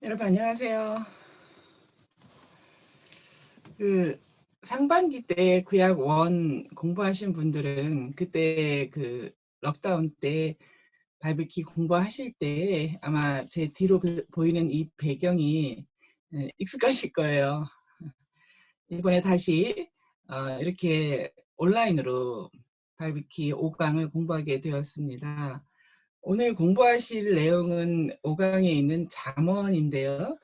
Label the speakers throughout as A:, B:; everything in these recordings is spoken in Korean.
A: 여러분 안녕하세요. 그 상반기 때 구약 원 공부하신 분들은 그때 그 럭다운 때 바이블키 공부하실 때 아마 제 뒤로 보이는 이 배경이 익숙하실 거예요. 이번에 다시 이렇게 온라인으로 바이블키 5강을 공부하게 되었습니다. 오늘 공부하실 내용은 5강에 있는 잠언인데요.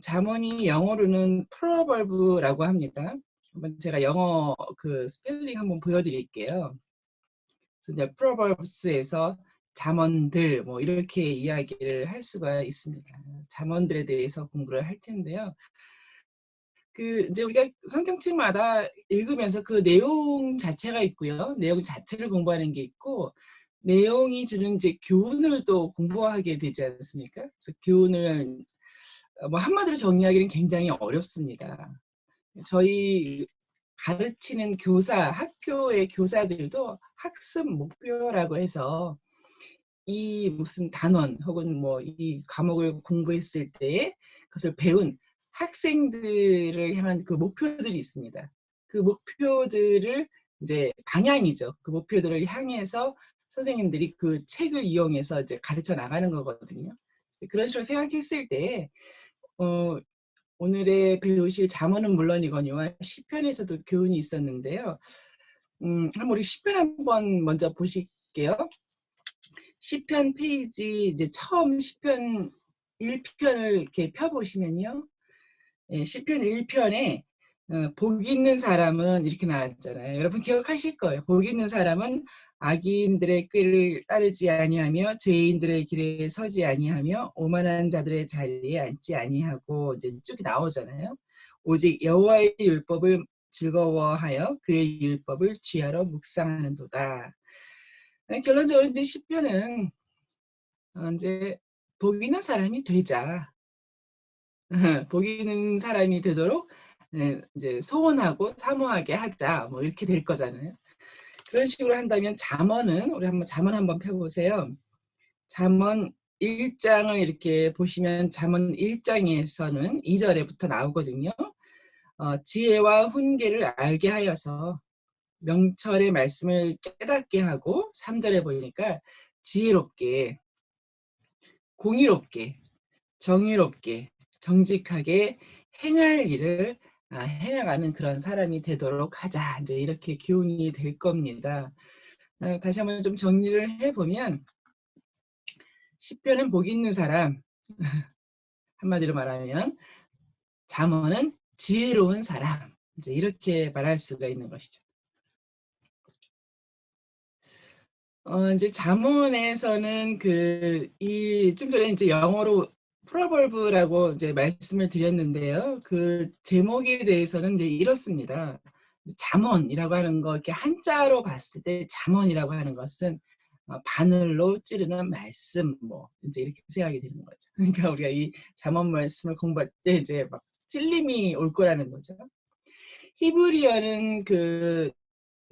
A: 잠언이 영어로는 proverb라고 합니다. 한번 제가 영어 그 스펠링 한번 보여드릴게요. 그래서 이제 proverbs에서 잠언들 뭐 이렇게 이야기를 할 수가 있습니다. 잠언들에 대해서 공부를 할 텐데요. 그 이제 우리가 성경책마다 읽으면서 그 내용 자체가 있고요. 내용 자체를 공부하는 게 있고 내용이 주는 이제 교훈을 또 공부하게 되지 않습니까? 그래서 교훈을 뭐 한마디로 정리하기는 굉장히 어렵습니다. 저희 가르치는 교사, 학교의 교사들도 학습 목표라고 해서 이 무슨 단원 혹은 뭐 이 과목을 공부했을 때 그것을 배운 학생들을 향한 그 목표들이 있습니다. 그 목표들을 이제 방향이죠. 그 목표들을 향해서 선생님들이 그 책을 이용해서 이제 가르쳐 나가는 거거든요. 그런 식으로 생각했을 때 어, 오늘의 배우실 잠언은 물론이거니와 시편에서도 교훈이 있었는데요. 한번 우리 시편 한번 먼저 보실게요. 시편 페이지 이제 처음 시편 1편을 이렇게 펴보시면요. 예, 시편 1편에 복 있는 사람은 이렇게 나왔잖아요. 여러분 기억하실 거예요. 복 있는 사람은 악인들의 꾀를 따르지 아니하며 죄인들의 길에 서지 아니하며 오만한 자들의 자리에 앉지 아니하고 이제 쭉 나오잖아요. 오직 여호와의 율법을 즐거워하여 그의 율법을 취하러 묵상하는도다. 결론적으로 이제 시편은 이제 복 있는 사람이 되자. 복 있는 사람이 되도록 이제 소원하고 사모하게 하자. 뭐 이렇게 될 거잖아요. 그런 식으로 한다면 잠언은 우리 한번 잠언 한번 펴보세요. 잠언 1장을 이렇게 보시면 잠언 1장에서는 2절에부터 나오거든요. 지혜와 훈계를 알게 하여서 명철의 말씀을 깨닫게 하고 3절에 보니까 지혜롭게 공의롭게 정의롭게 정직하게 행할 일을 행해가는 그런 사람이 되도록 하자. 이제 이렇게 교훈이 될 겁니다. 다시 한번 좀 정리를 해보면 시편은 복 있는 사람, 한마디로 말하면 잠언은 지혜로운 사람. 이제 이렇게 말할 수가 있는 것이죠. 이제 잠언에서는 좀 전에 이제 영어로 프로벌브라고 이제 말씀을 드렸는데요. 그 제목에 대해서는 이제 이렇습니다. 잠언이라고 하는 거, 이렇게 한자로 봤을 때 잠언이라고 하는 것은 바늘로 찌르는 말씀, 뭐 이제 이렇게 생각이 되는 거죠. 그러니까 우리가 이 잠언 말씀을 공부할 때 이제 막 찔림이 올 거라는 거죠. 히브리어는 그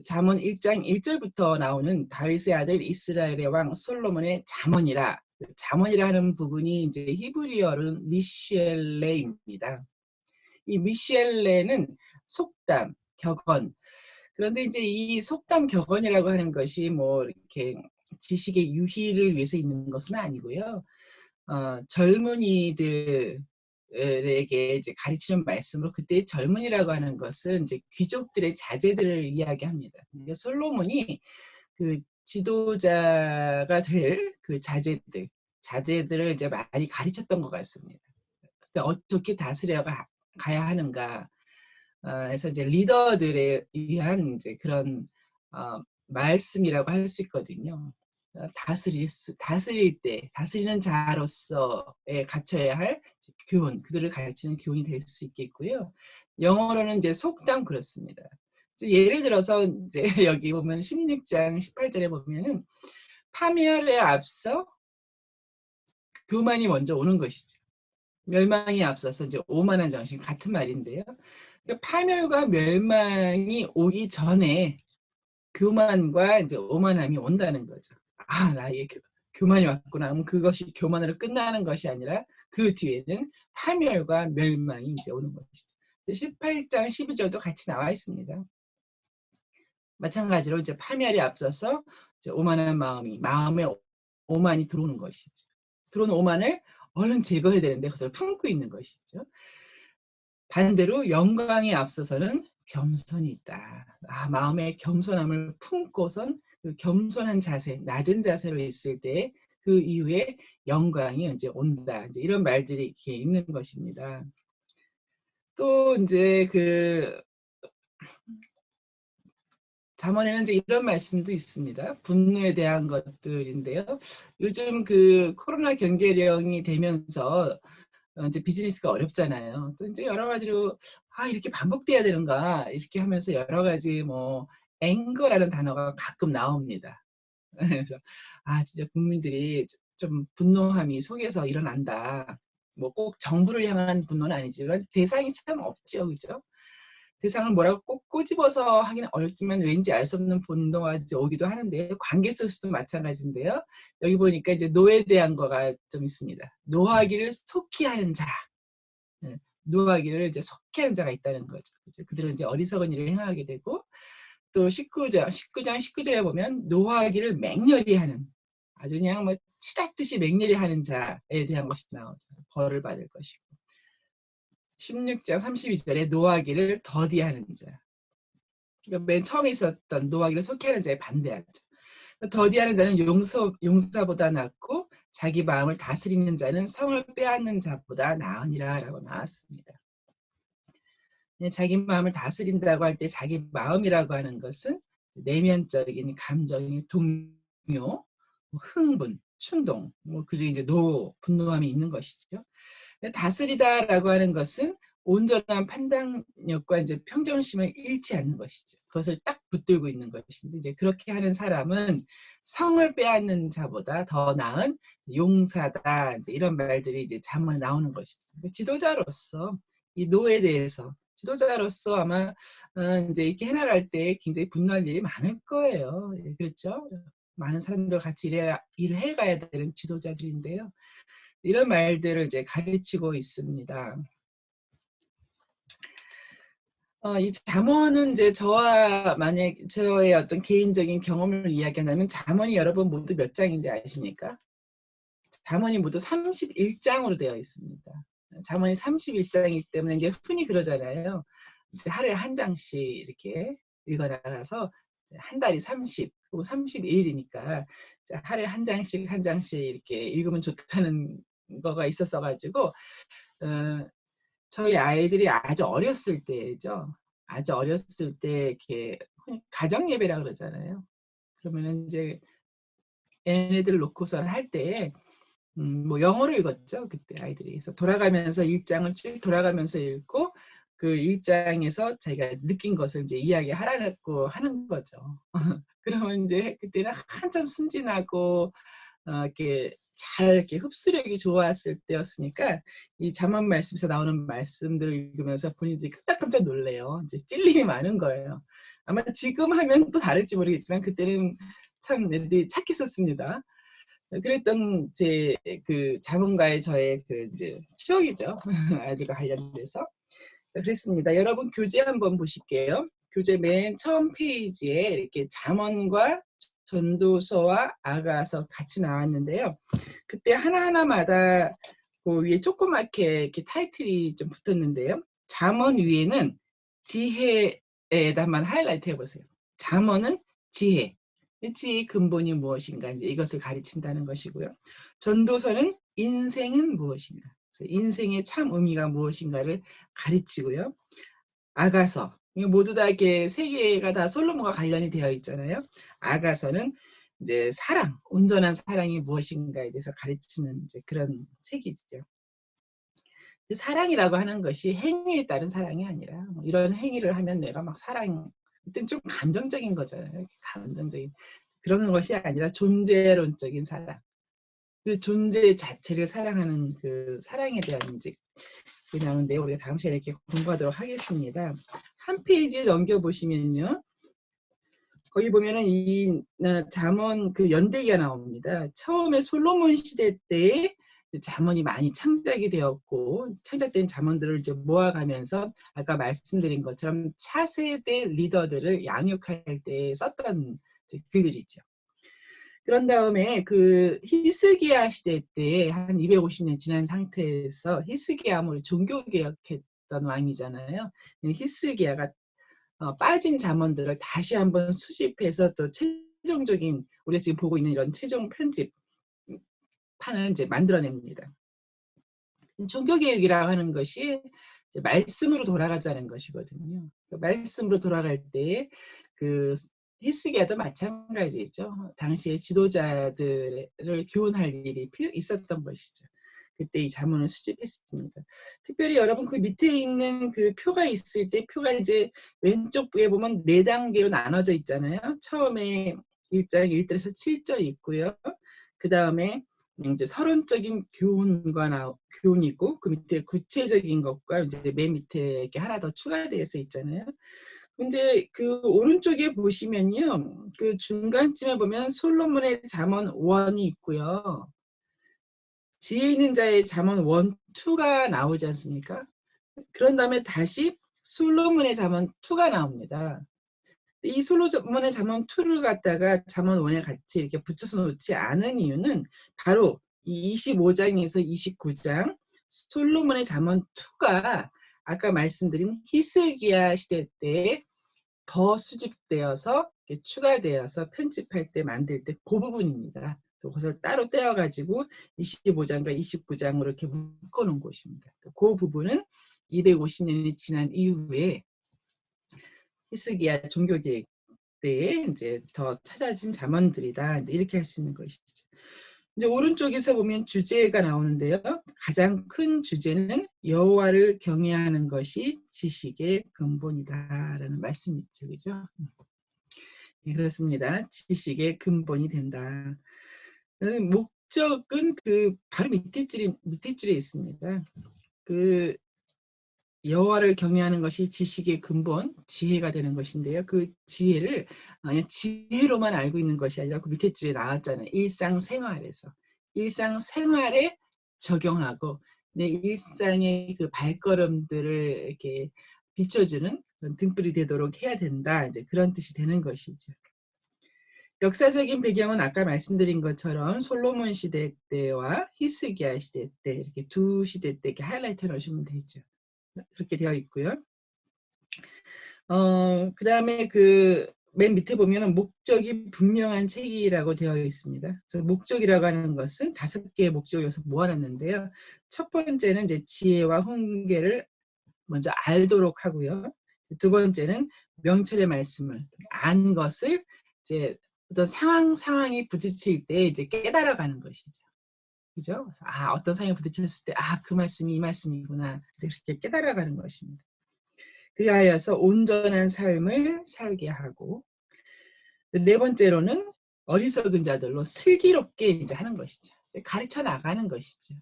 A: 잠언 1장 1절부터 나오는 다윗의 아들 이스라엘의 왕 솔로몬의 잠언이라. 잠언이라 하는 부분이 이제 히브리어로는 미셸레입니다. 이 미셸레는 속담, 격언. 그런데 이제 이 속담, 격언이라고 하는 것이 뭐 이렇게 지식의 유희를 위해서 있는 것은 아니고요. 젊은이들 에게 이제 가르치는 말씀으로 그때 젊은이라고 하는 것은 이제 귀족들의 자제들을 이야기합니다. 솔로몬이 그 지도자가 될 그 자제들을 이제 많이 가르쳤던 것 같습니다. 그래서 어떻게 다스려 가야 하는가. 그래서 이제 리더들에 위한 이제 그런 말씀이라고 할 수 있거든요. 다스릴 때, 다스리는 자로서에 갖춰야 할 교훈, 그들을 가르치는 교훈이 될 수 있겠고요. 영어로는 이제 속담 그렇습니다. 예를 들어서 이제 여기 보면 16장 18절에 보면은 파멸에 앞서 교만이 먼저 오는 것이죠. 멸망이 앞서서 이제 오만한 정신 같은 말인데요. 그러니까 파멸과 멸망이 오기 전에 교만과 이제 오만함이 온다는 거죠. 나의 교만이 왔구나. 그럼 그것이 교만으로 끝나는 것이 아니라 그 뒤에는 파멸과 멸망이 이제 오는 것이죠. 18장 12절도 같이 나와 있습니다. 마찬가지로 이제 파멸이 앞서서 이제 오만한 마음에 오만이 들어오는 것이죠. 들어오는 오만을 얼른 제거해야 되는데 그것을 품고 있는 것이죠. 반대로 영광에 앞서서는 겸손이 있다. 마음의 겸손함을 품고선 그 겸손한 자세, 낮은 자세로 있을 때 그 이후에 영광이 이제 온다. 이제 이런 말들이 이렇게 있는 것입니다. 또 이제 그 잠언에는 이제 이런 말씀도 있습니다. 분노에 대한 것들인데요. 요즘 그 코로나 경계령이 되면서 이제 비즈니스가 어렵잖아요. 또 이제 여러 가지로 이렇게 반복돼야 되는가 이렇게 하면서 여러 가지 뭐 앵거라는 단어가 가끔 나옵니다. 그래서 진짜 국민들이 좀 분노함이 속에서 일어난다. 뭐 꼭 정부를 향한 분노는 아니지만 대상이 참 없죠, 그죠? 대상을 뭐라고 꼭 꼬집어서 하기는 어렵지만 왠지 알 수 없는 분노가 이제 오기도 하는데 관계 속에서도 마찬가지인데요. 여기 보니까 이제 노에 대한 거가 좀 있습니다. 노하기를 속히 하는 자. 노하기를 이제 속히 하는 자가 있다는 거죠. 그들은 이제 어리석은 일을 행하게 되고 또 19절에 보면 노하기를 맹렬히 하는 아주 그냥 뭐 치닫듯이 맹렬히 하는 자에 대한 것이 나오죠. 벌을 받을 것이고 16장 32절에 노하기를 더디하는 자. 그러니까 맨 처음에 있었던 노하기를 속히 하는 자에 반대하죠. 더디하는 자는 용사보다 낫고 자기 마음을 다스리는 자는 성을 빼앗는 자보다 나으니라 라고 나왔습니다. 자기 마음을 다스린다고 할 때 자기 마음이라고 하는 것은 내면적인 감정의 동요, 흥분, 충동, 그중에 이제 분노함이 있는 것이죠. 다스리다라고 하는 것은 온전한 판단력과 이제 평정심을 잃지 않는 것이죠. 그것을 딱 붙들고 있는 것인데 이제 그렇게 하는 사람은 성을 빼앗는 자보다 더 나은 용사다. 이제 이런 말들이 이제 잠언에 나오는 것이죠. 지도자로서 이 노에 대해서 지도자로서 아마 이제 이렇게 해나갈 때 굉장히 분노할 일이 많을 거예요. 그렇죠? 많은 사람들 같이 일을 해가야 되는 지도자들인데요. 이런 말들을 이제 가르치고 있습니다. 이 잠언은 이제 저의 어떤 개인적인 경험을 이야기한다면 잠언이 여러분 모두 몇 장인지 아십니까? 잠언이 모두 31장으로 되어 있습니다. 잠언이 31장이기 때문에 이제 흔히 그러잖아요. 이제 하루에 한 장씩 이렇게 읽어나가서 한 달이 30, 그리고 31일이니까 하루에 한 장씩 이렇게 읽으면 좋다는 거가 있었어가지고 저희 아이들이 아주 어렸을 때죠. 아주 어렸을 때 이렇게 가정 예배라 그러잖아요. 그러면은 이제 얘네들 놓고선 할 때 뭐 영어를 읽었죠. 그때 아이들이. 그래서 돌아가면서 1장을 쭉 돌아가면서 읽고 그 1장에서 자기가 느낀 것을 이제 이야기하라고 하는 거죠. 그러면 이제 그때는 한참 순진하고 이렇게 잘 이렇게 흡수력이 좋았을 때였으니까 이 잠언 말씀에서 나오는 말씀들을 읽으면서 본인들이 깜짝깜짝 놀래요. 이제 찔림이 많은 거예요. 아마 지금 하면 또 다를지 모르겠지만 그때는 참 애들이 착했었습니다. 그랬던 제 그 잠언가의 저의 그 이제 추억이죠. 아이들과 관련돼서 그랬습니다. 여러분 교재 한번 보실게요. 교재 맨 처음 페이지에 이렇게 잠언과 전도서와 아가서 같이 나왔는데요. 그때 하나하나마다 그 위에 조그맣게 이렇게 타이틀이 좀 붙었는데요. 잠언 위에는 지혜에다만 하이라이트 해보세요. 잠언은 지혜. 지혜의 근본이 무엇인가 이제 이것을 가르친다는 것이고요. 전도서는 인생은 무엇인가. 인생의 참 의미가 무엇인가를 가르치고요. 아가서 모두 다 이렇게 세 개가 다 솔로몬과 관련이 되어 있잖아요. 아가서는 이제 사랑, 온전한 사랑이 무엇인가에 대해서 가르치는 이제 그런 책이죠. 사랑이라고 하는 것이 행위에 따른 사랑이 아니라 이런 행위를 하면 내가 막 사랑, 그땐 좀 감정적인 거잖아요. 감정적인 그런 것이 아니라 존재론적인 사랑. 그 존재 자체를 사랑하는 그 사랑에 대한 이제 나오는데 우리가 다음 시간에 이렇게 공부하도록 하겠습니다. 한 페이지 넘겨보시면요. 거기 보면은 이 잠언 그 연대기가 나옵니다. 처음에 솔로몬 시대 때 잠언이 많이 창작이 되었고 창작된 잠언들을 이제 모아가면서 아까 말씀드린 것처럼 차세대 리더들을 양육할 때 썼던 글들이죠. 그런 다음에 그 히스기야 시대 때 한 250년 지난 상태에서 히스기야 아무리 종교개혁했던 왕이잖아요. 히스기야가 빠진 잠언들을 다시 한번 수집해서 또 최종적인 우리가 지금 보고 있는 이런 최종 편집판을 이제 만들어냅니다. 종교개혁이라고 하는 것이 이제 말씀으로 돌아가자는 것이거든요. 말씀으로 돌아갈 때 그 히스기야도 마찬가지죠. 당시에 지도자들을 교훈할 일이 있었던 것이죠. 그때 이 잠언을 수집했습니다. 특별히 여러분 그 밑에 있는 그 표가 있을 때 표가 이제 왼쪽에 보면 4단계로 나눠져 있잖아요. 처음에 1장 1절에서 7절이 있고요. 그 다음에 이제 서론적인 교훈이 있고 그 밑에 구체적인 것과 이제 맨 밑에 이렇게 하나 더 추가되어서 있잖아요. 이제 그 오른쪽에 보시면요, 그 중간쯤에 보면 솔로몬의 잠언 1이 있고요. 지혜 있는 자의 잠언 1, 2가 나오지 않습니까? 그런 다음에 다시 솔로몬의 잠언 2가 나옵니다. 이 솔로몬의 잠언 2를 갖다가 잠언 1에 같이 이렇게 붙여서 놓지 않은 이유는 바로 이 25장에서 29장 솔로몬의 잠언 2가 아까 말씀드린 히스기야 시대 때 더 수집되어서 추가되어서 편집할 때 만들 때 그 부분입니다. 그것을 따로 떼어가지고 25장과 29장으로 이렇게 묶어놓은 곳입니다. 그 부분은 250년이 지난 이후에 히스기야 종교개혁 때에 이제 더 찾아진 잠언들이다. 이제 이렇게 할 수 있는 것이죠. 이제 오른쪽에서 보면 주제가 나오는데요. 가장 큰 주제는 여호와를 경외하는 것이 지식의 근본이다라는 말씀이 있죠, 그죠? 네, 그렇습니다. 지식의 근본이 된다. 목적은 그 바로 밑에 줄에 있습니다. 그 여호와를 경외하는 것이 지식의 근본, 지혜가 되는 것인데요. 그 지혜를 그냥 지혜로만 알고 있는 것이 아니라 그 밑에 줄에 나왔잖아요. 일상생활에 적용하고 내 일상의 그 발걸음들을 이렇게 비춰주는 그런 등불이 되도록 해야 된다. 이제 그런 뜻이 되는 것이죠. 역사적인 배경은 아까 말씀드린 것처럼 솔로몬 시대 때와 히스기야 시대 때 이렇게 두 시대 때 이렇게 하이라이트 넣으시면 되죠. 그렇게 되어 있고요. 그 다음에 그 맨 밑에 보면은 목적이 분명한 책이라고 되어 있습니다. 그래서 목적이라고 하는 것은 5개의 목적을 여기서 모아놨는데요. 첫 번째는 이제 지혜와 훈계를 먼저 알도록 하고요. 두 번째는 명철의 말씀을 안 것을 이제 어떤 상황이 부딪힐 때 이제 깨달아가는 것이죠. 그죠? 어떤 상황에 부딪혔을 때, 그 말씀이 이 말씀이구나. 이제 그렇게 깨달아가는 것입니다. 그리하여서 온전한 삶을 살게 하고, 네 번째로는 어리석은 자들로 슬기롭게 이제 하는 것이죠. 가르쳐 나가는 것이죠.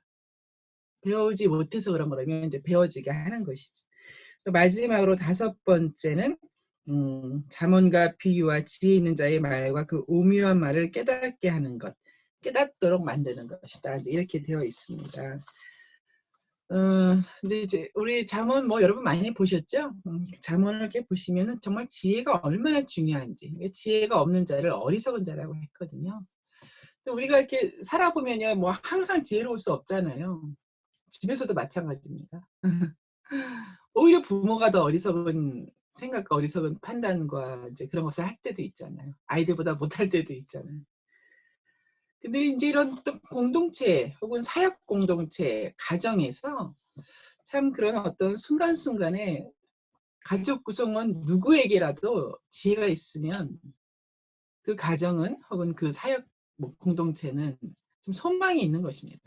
A: 배우지 못해서 그런 거라면 이제 배워지게 하는 것이죠. 마지막으로 5번째는 잠언과 비유와 지혜 있는 자의 말과 그 오묘한 말을 깨닫게 하는 것, 깨닫도록 만드는 것이다. 이제 이렇게 되어 있습니다. 근데 이제 우리 잠언 여러분 많이 보셨죠? 잠언을 이렇게 보시면은 정말 지혜가 얼마나 중요한지. 지혜가 없는 자를 어리석은 자라고 했거든요. 우리가 이렇게 살아보면요, 항상 지혜로울 수 없잖아요. 집에서도 마찬가지입니다. 오히려 부모가 더 어리석은 생각과 어리석은 판단과 이제 그런 것을 할 때도 있잖아요. 아이들보다 못할 때도 있잖아요. 근데 이제 이런 또 공동체 혹은 사역 공동체 가정에서 참 그런 어떤 순간순간에 가족 구성원 누구에게라도 지혜가 있으면 그 가정은 혹은 그 사역 공동체는 좀 소망이 있는 것입니다.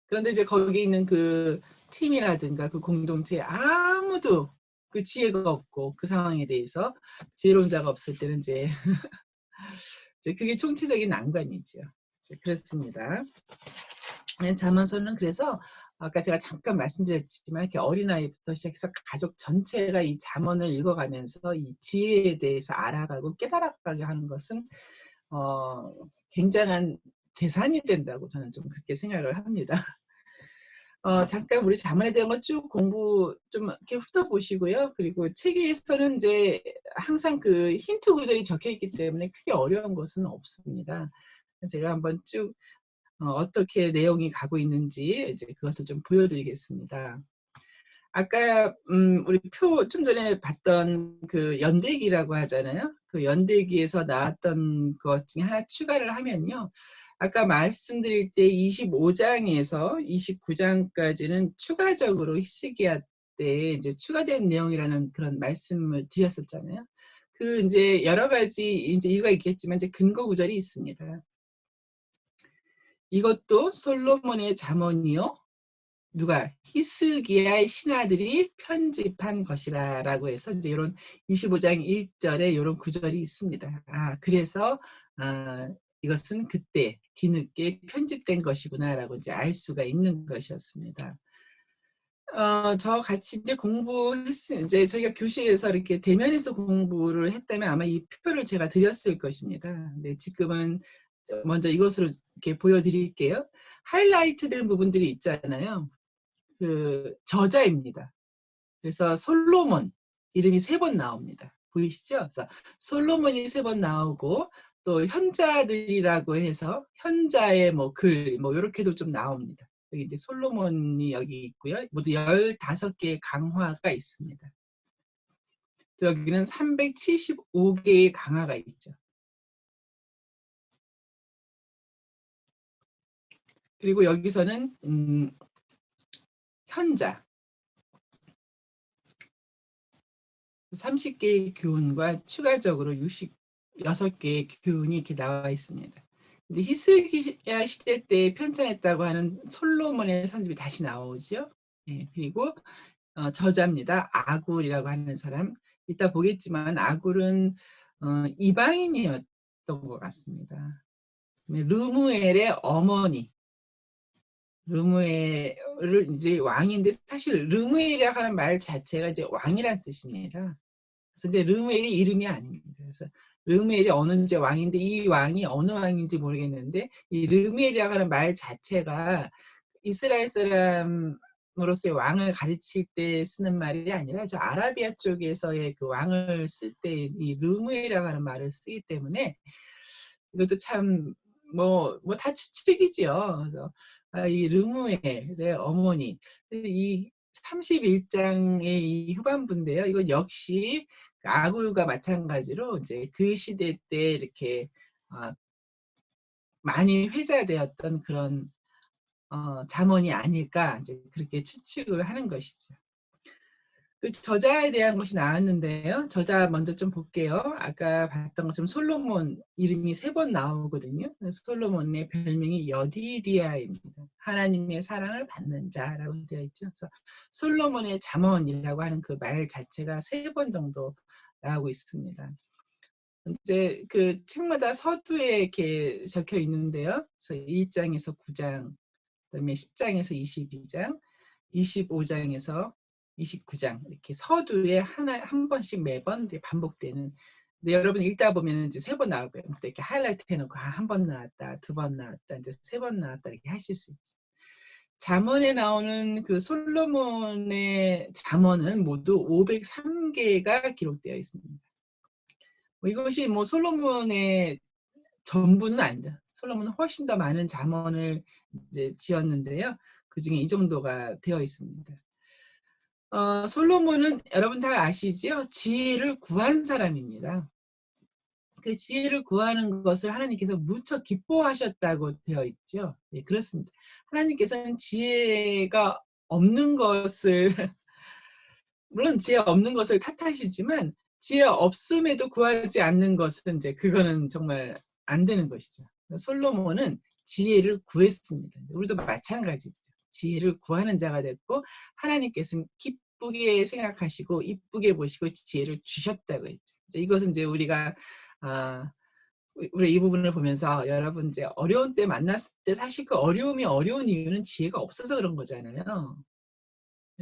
A: 그런데 이제 거기 있는 그 팀이라든가 그 공동체에 아무도 그 지혜가 없고 그 상황에 대해서 지혜로운 자가 없을 때는 이제 그게 총체적인 난관이죠. 그렇습니다. 잠언서는 그래서 아까 제가 잠깐 말씀드렸지만 이렇게 어린아이부터 시작해서 가족 전체가 이 잠언을 읽어가면서 이 지혜에 대해서 알아가고 깨달아가게 하는 것은 굉장한 재산이 된다고 저는 좀 그렇게 생각을 합니다. 잠깐 우리 자문에 대한 거 쭉 공부 좀 이렇게 훑어보시고요. 그리고 책에서는 이제 항상 그 힌트 구절이 적혀 있기 때문에 크게 어려운 것은 없습니다. 제가 한번 쭉 어떻게 내용이 가고 있는지 이제 그것을 좀 보여드리겠습니다. 아까 우리 표 좀 전에 봤던 그 연대기라고 하잖아요. 그 연대기에서 나왔던 것 중에 하나 추가를 하면요. 아까 말씀드릴 때 25장에서 29장까지는 추가적으로 히스기야 때 이제 추가된 내용이라는 그런 말씀을 드렸었잖아요. 그 이제 여러 가지 이제 이유가 있겠지만 이제 근거 구절이 있습니다. 이것도 솔로몬의 잠언이요. 누가 히스기야의 신하들이 편집한 것이라라고 해서 이제 이런 25장 1절에 이런 구절이 있습니다. 그래서 이것은 그때 뒤늦게 편집된 것이구나라고 이제 알 수가 있는 것이었습니다. 저 같이 이제 이제 저희가 교실에서 이렇게 대면에서 공부를 했다면 아마 이 표를 제가 드렸을 것입니다. 근데 지금은 먼저 이것으로 이렇게 보여드릴게요. 하이라이트된 부분들이 있잖아요. 그 저자입니다. 그래서 솔로몬 이름이 3번 나옵니다. 보이시죠? 그래서 솔로몬이 3번 나오고 또 현자들이라고 해서 현자의 뭐 글 뭐 이렇게도 좀 나옵니다. 여기 이제 솔로몬이 여기 있고요. 모두 15개의 강화가 있습니다. 또 여기는 375개의 강화가 있죠. 그리고 여기서는 현자 30개의 교훈과 추가적으로 66개의 교훈이 이렇게 나와 있습니다. 이제 히스기야 시대 때 편찬했다고 하는 솔로몬의 선집이 다시 나오죠. 예, 그리고 저자입니다. 아굴이라고 하는 사람. 이따 보겠지만 아굴은 이방인이었던 것 같습니다. 르무엘의 어머니. 르무엘을 이제 왕인데 사실 르무엘이라고 하는 말 자체가 이제 왕이란 뜻입니다. 그래서 이제 르무엘이 이름이 아닙니다. 그래서 르무엘이 어느 이제 왕인데 이 왕이 어느 왕인지 모르겠는데 이 르무엘이라고 하는 말 자체가 이스라엘 사람으로서의 왕을 가르칠 때 쓰는 말이 아니라 저 아라비아 쪽에서의 그 왕을 쓸 때 이 르무엘이라고 하는 말을 쓰기 때문에 이것도 참 뭐 다 추측이지요. 그래서 이 르무엘의 어머니 이 31장의 이 후반부인데요. 이건 역시 아굴과 마찬가지로 이제 그 시대 때 이렇게 많이 회자되었던 그런 잠언이 아닐까 이제 그렇게 추측을 하는 것이죠. 그 저자에 대한 것이 나왔는데요. 저자 먼저 좀 볼게요. 아까 봤던 것처럼 솔로몬 이름이 3번 나오거든요. 솔로몬의 별명이 여디디아입니다. 하나님의 사랑을 받는 자라고 되어 있죠. 그래서 솔로몬의 잠언이라고 하는 그 말 자체가 3번 정도 나오고 있습니다. 이제 그 책마다 서두에 이렇게 적혀 있는데요. 그래서 1장에서 9장, 그다음에 10장에서 22장, 25장에서 29장 이렇게 서두에 한 번씩 매번 반복되는. 근데 여러분 읽다 보면 이제 3번 나올 거예요. 그때 이렇게 하이라이트 해놓고 한 번 나왔다, 2번 나왔다, 이제 3번 나왔다 이렇게 하실 수 있죠. 잠언에 나오는 그 솔로몬의 잠언은 모두 503개가 기록되어 있습니다. 이것이 뭐 솔로몬의 전부는 아니다. 솔로몬은 훨씬 더 많은 잠언을 이제 지었는데요. 그 중에 이 정도가 되어 있습니다. 솔로몬은 여러분 다 아시죠? 지혜를 구한 사람입니다. 그 지혜를 구하는 것을 하나님께서 무척 기뻐하셨다고 되어 있죠. 예, 그렇습니다. 하나님께서는 지혜가 없는 것을 물론 지혜 없는 것을 탓하시지만 지혜 없음에도 구하지 않는 것은 이제 그거는 정말 안 되는 것이죠. 솔로몬은 지혜를 구했습니다. 우리도 마찬가지죠. 지혜를 구하는 자가 됐고 하나님께서는 기쁘게 생각하시고 이쁘게 보시고 지혜를 주셨다고 했죠. 이것은 이제 우리가 우리 이 부분을 보면서 여러분 이제 어려운 때 만났을 때 사실 그 어려움이 어려운 이유는 지혜가 없어서 그런 거잖아요.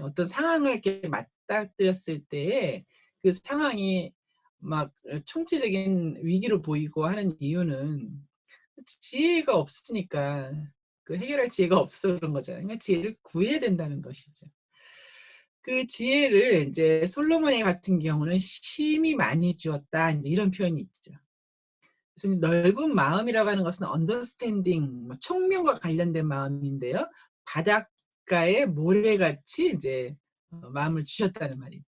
A: 어떤 상황을 이렇게 맞닥뜨렸을 때에 그 상황이 막 총체적인 위기로 보이고 하는 이유는 지혜가 없으니까 그 해결할 지혜가 없어서 그런 거잖아요. 그러니까 지혜를 구해야 된다는 것이죠. 그 지혜를 이제 솔로몬의 같은 경우는 심히 많이 주었다. 이제 이런 표현이 있죠. 그래서 넓은 마음이라고 하는 것은 understanding, 총명과 관련된 마음인데요. 바닷가에 모래같이 이제 마음을 주셨다는 말이죠.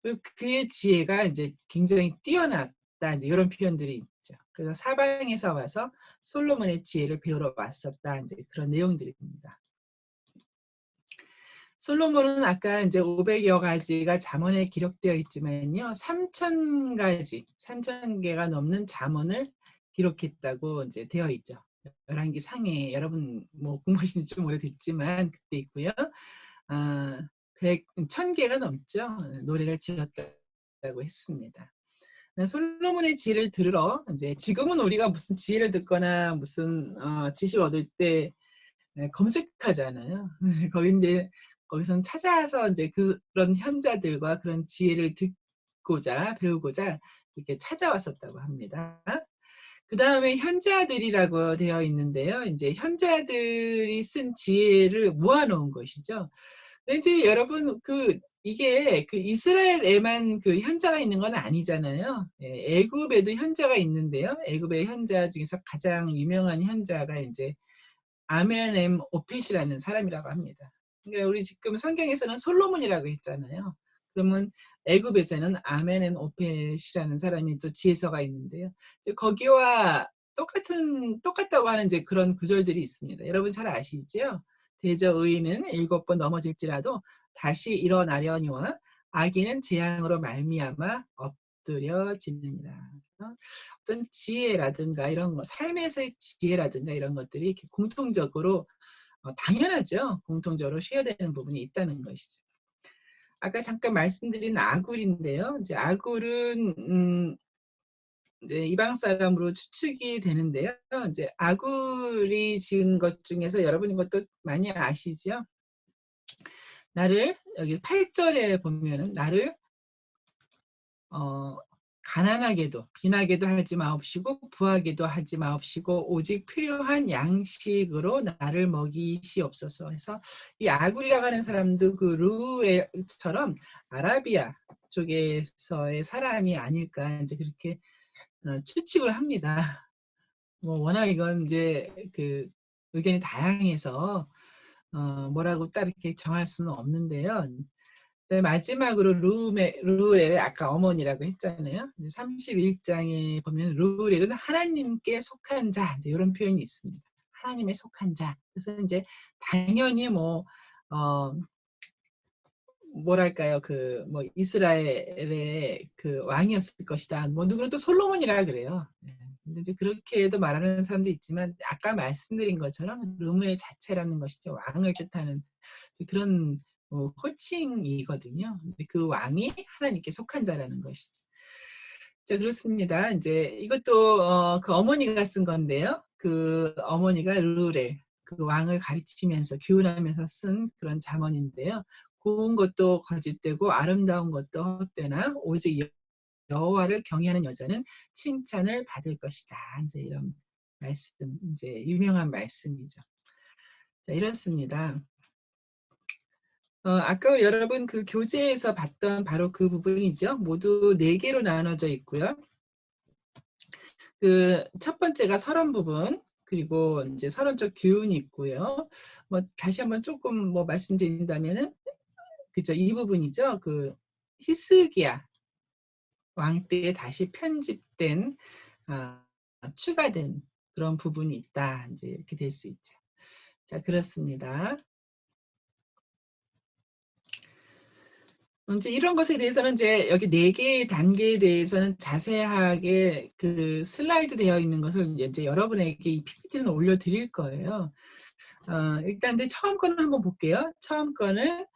A: 그리고 그의 지혜가 이제 굉장히 뛰어났다. 이제 이런 표현들이 있죠. 그래서 사방에서 와서 솔로몬의 지혜를 배우러 왔었다. 이제 그런 내용들입니다. 솔로몬은 아까 이제 500여 가지가 잠언에 기록되어 있지만요. 3,000가지, 3,000개가 넘는 잠언을 기록했다고 이제 되어 있죠. 11기 상해, 여러분 뭐 공부하신 지 좀 오래됐지만 그때 있고요. 1,000개가 넘죠. 노래를 지었다고 했습니다. 솔로몬의 지혜를 들으러 이제 지금은 우리가 무슨 지혜를 듣거나 무슨 지식을 얻을 때 검색하잖아요. 거기 이제 거기선 찾아서 이제 그런 현자들과 그런 지혜를 듣고자 배우고자 이렇게 찾아왔었다고 합니다. 그 다음에 현자들이라고 되어 있는데요. 이제 현자들이 쓴 지혜를 모아놓은 것이죠. 근데 이제 여러분 이게 그 이스라엘에만 그 현자가 있는 건 아니잖아요. 예, 애굽에도 현자가 있는데요. 애굽의 현자 중에서 가장 유명한 현자가 이제 아멘엠 오펫이라는 사람이라고 합니다. 그러니까 우리 지금 성경에서는 솔로몬이라고 했잖아요. 그러면 애굽에서는 아멘엠 오펫이라는 사람이 또 지혜서가 있는데요. 거기와 똑같다고 하는 이제 그런 구절들이 있습니다. 여러분 잘 아시죠? 대저 의인은 7번 넘어질지라도 다시 일어나려니와 악인은 재앙으로 말미암아 엎드려지느니라. 어떤 지혜라든가 이런 거, 삶에서의 지혜라든가 이런 것들이 이렇게 공통적으로 당연하죠. 공통적으로 쉐어되는 부분이 있다는 것이죠. 아까 잠깐 말씀드린 아굴인데요. 이제 아굴은 이제 이방 사람으로 추측이 되는데요. 이제 아굴이 지은 것 중에서 여러분 이것도 많이 아시죠? 나를 여기 8절에 보면은 나를 가난하게도 빈하게도 하지 마옵시고 부하게도 하지 마옵시고 오직 필요한 양식으로 나를 먹이시옵소서 해서 이 아굴이라고 하는 사람도 그 루엘처럼 아라비아 쪽에서의 사람이 아닐까 이제 그렇게 추측을 합니다. 뭐 워낙 이건 이제 그 의견이 다양해서 뭐라고 딱 이렇게 정할 수는 없는데요. 네, 마지막으로 루엘의 아까 어머니라고 했잖아요. 31장에 보면 루엘은 하나님께 속한 자 이런 표현이 있습니다. 하나님에 속한 자. 그래서 이제 당연히 뭐랄까요 뭐 이스라엘의 그 왕이었을 것이다. 뭐 누구는 또 솔로몬이라 그래요. 근데 이제 그렇게도 말하는 사람도 있지만 아까 말씀드린 것처럼 루멜 자체라는 것이죠. 왕을 뜻하는 그런 호칭이거든요. 그 왕이 하나님께 속한 자라는 것이죠. 자, 그렇습니다. 이제 이것도 그 어머니가 쓴 건데요. 그 어머니가 르레 그 왕을 가르치면서 교훈하면서 쓴 그런 잠언인데요. 고운 것도 거짓되고 아름다운 것도 헛되나 오직 여호와를 경외하는 여자는 칭찬을 받을 것이다. 이제 이런 말씀, 이제 유명한 말씀이죠. 자, 이렇습니다. 아까 여러분 그 교재에서 봤던 바로 그 부분이죠. 모두 4개로 나눠져 있고요. 그 첫 번째가 서론 부분, 그리고 이제 서론적 교훈이 있고요. 뭐 다시 한번 조금 뭐 말씀드린다면은 그죠, 이 부분이죠. 그 히스기야 왕 때에 다시 편집된 추가된 그런 부분이 있다. 이제 이렇게 될 수 있죠. 자, 그렇습니다. 이제 이런 것에 대해서는 이제 여기 4개의 단계에 대해서는 자세하게 그 슬라이드 되어 있는 것을 이제 여러분에게 이 PPT는 올려드릴 거예요. 일단 근데 처음 거는 한번 볼게요. 처음 거는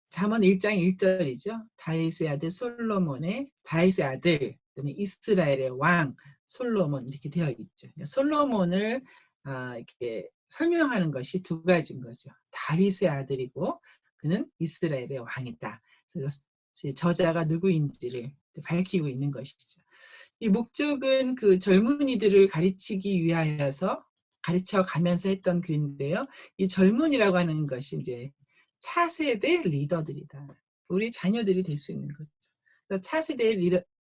A: 잠언 1장 1절이죠. 다윗의 아들 솔로몬의 다윗의 아들 이스라엘의 왕 솔로몬 이렇게 되어 있죠. 솔로몬을 이렇게 설명하는 것이 2가지인 거죠. 다윗의 아들이고 그는 이스라엘의 왕이다. 그래서 저자가 누구인지를 밝히고 있는 것이죠. 이 목적은 그 젊은이들을 가르치기 위하여서 가르쳐 가면서 했던 글인데요. 이 젊은이라고 하는 것이 이제 차세대 리더들이다. 우리 자녀들이 될 수 있는 거죠. 그래서 차세대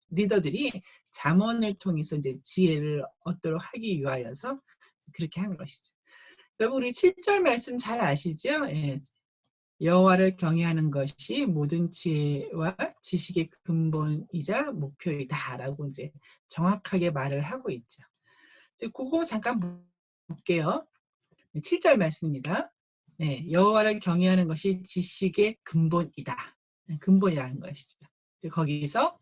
A: 리더들이 잠언을 통해서 이제 지혜를 얻도록 하기 위하여서 그렇게 한 것이죠. 여러분 우리 7절 말씀 잘 아시죠? 예. 여호와를 경외하는 것이 모든 지혜와 지식의 근본이자 목표이다라고 이제 정확하게 말을 하고 있죠. 이제 그거 잠깐 볼게요. 7절 말씀입니다. 네, 여호와를 경외하는 것이 지식의 근본이다. 근본이라는 것이죠. 거기서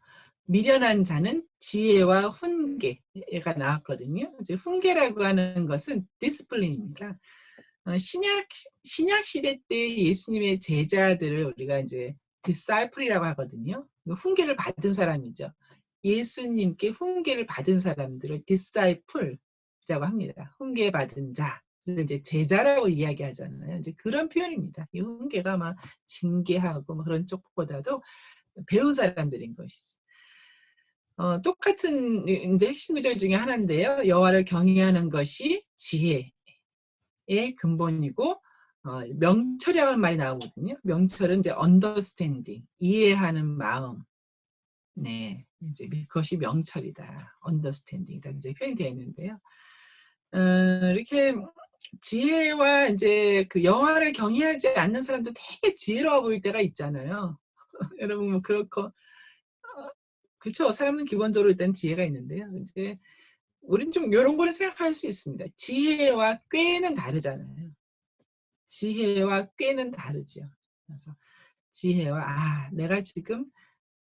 A: 미련한 자는 지혜와 훈계가 나왔거든요. 이제 훈계라고 하는 것은 디스플린입니다. 신약 시대 때 예수님의 제자들을 우리가 이제 disciple이라고 하거든요. 훈계를 받은 사람이죠. 예수님께 훈계를 받은 사람들을 disciple이라고 합니다. 훈계 받은 자를 이제 제자라고 이야기하잖아요. 이제 그런 표현입니다. 이 훈계가 막 징계하고 뭐 그런 쪽보다도 배운 사람들인 것이죠. 똑같은 이제 핵심 구절 중에 하나인데요. 여호와를 경외하는 것이 지혜의 근본이고 명철이라는 말이 나오거든요. 명철은 이제 understanding, 이해하는 마음. 네, 이제 그것이 명철이다, understanding이다 이제 표현이 되어 있는데요. 이렇게 지혜와 이제 그 여호와를 경외하지 않는 사람도 되게 지혜로워 보일 때가 있잖아요. 여러분 뭐 그렇고 그렇죠. 사람은 기본적으로 일단 지혜가 있는데요. 이제 우리는 좀 이런 거를 생각할 수 있습니다. 지혜와 꾀는 다르잖아요. 지혜와 꾀는 다르죠. 그래서 지혜와 내가 지금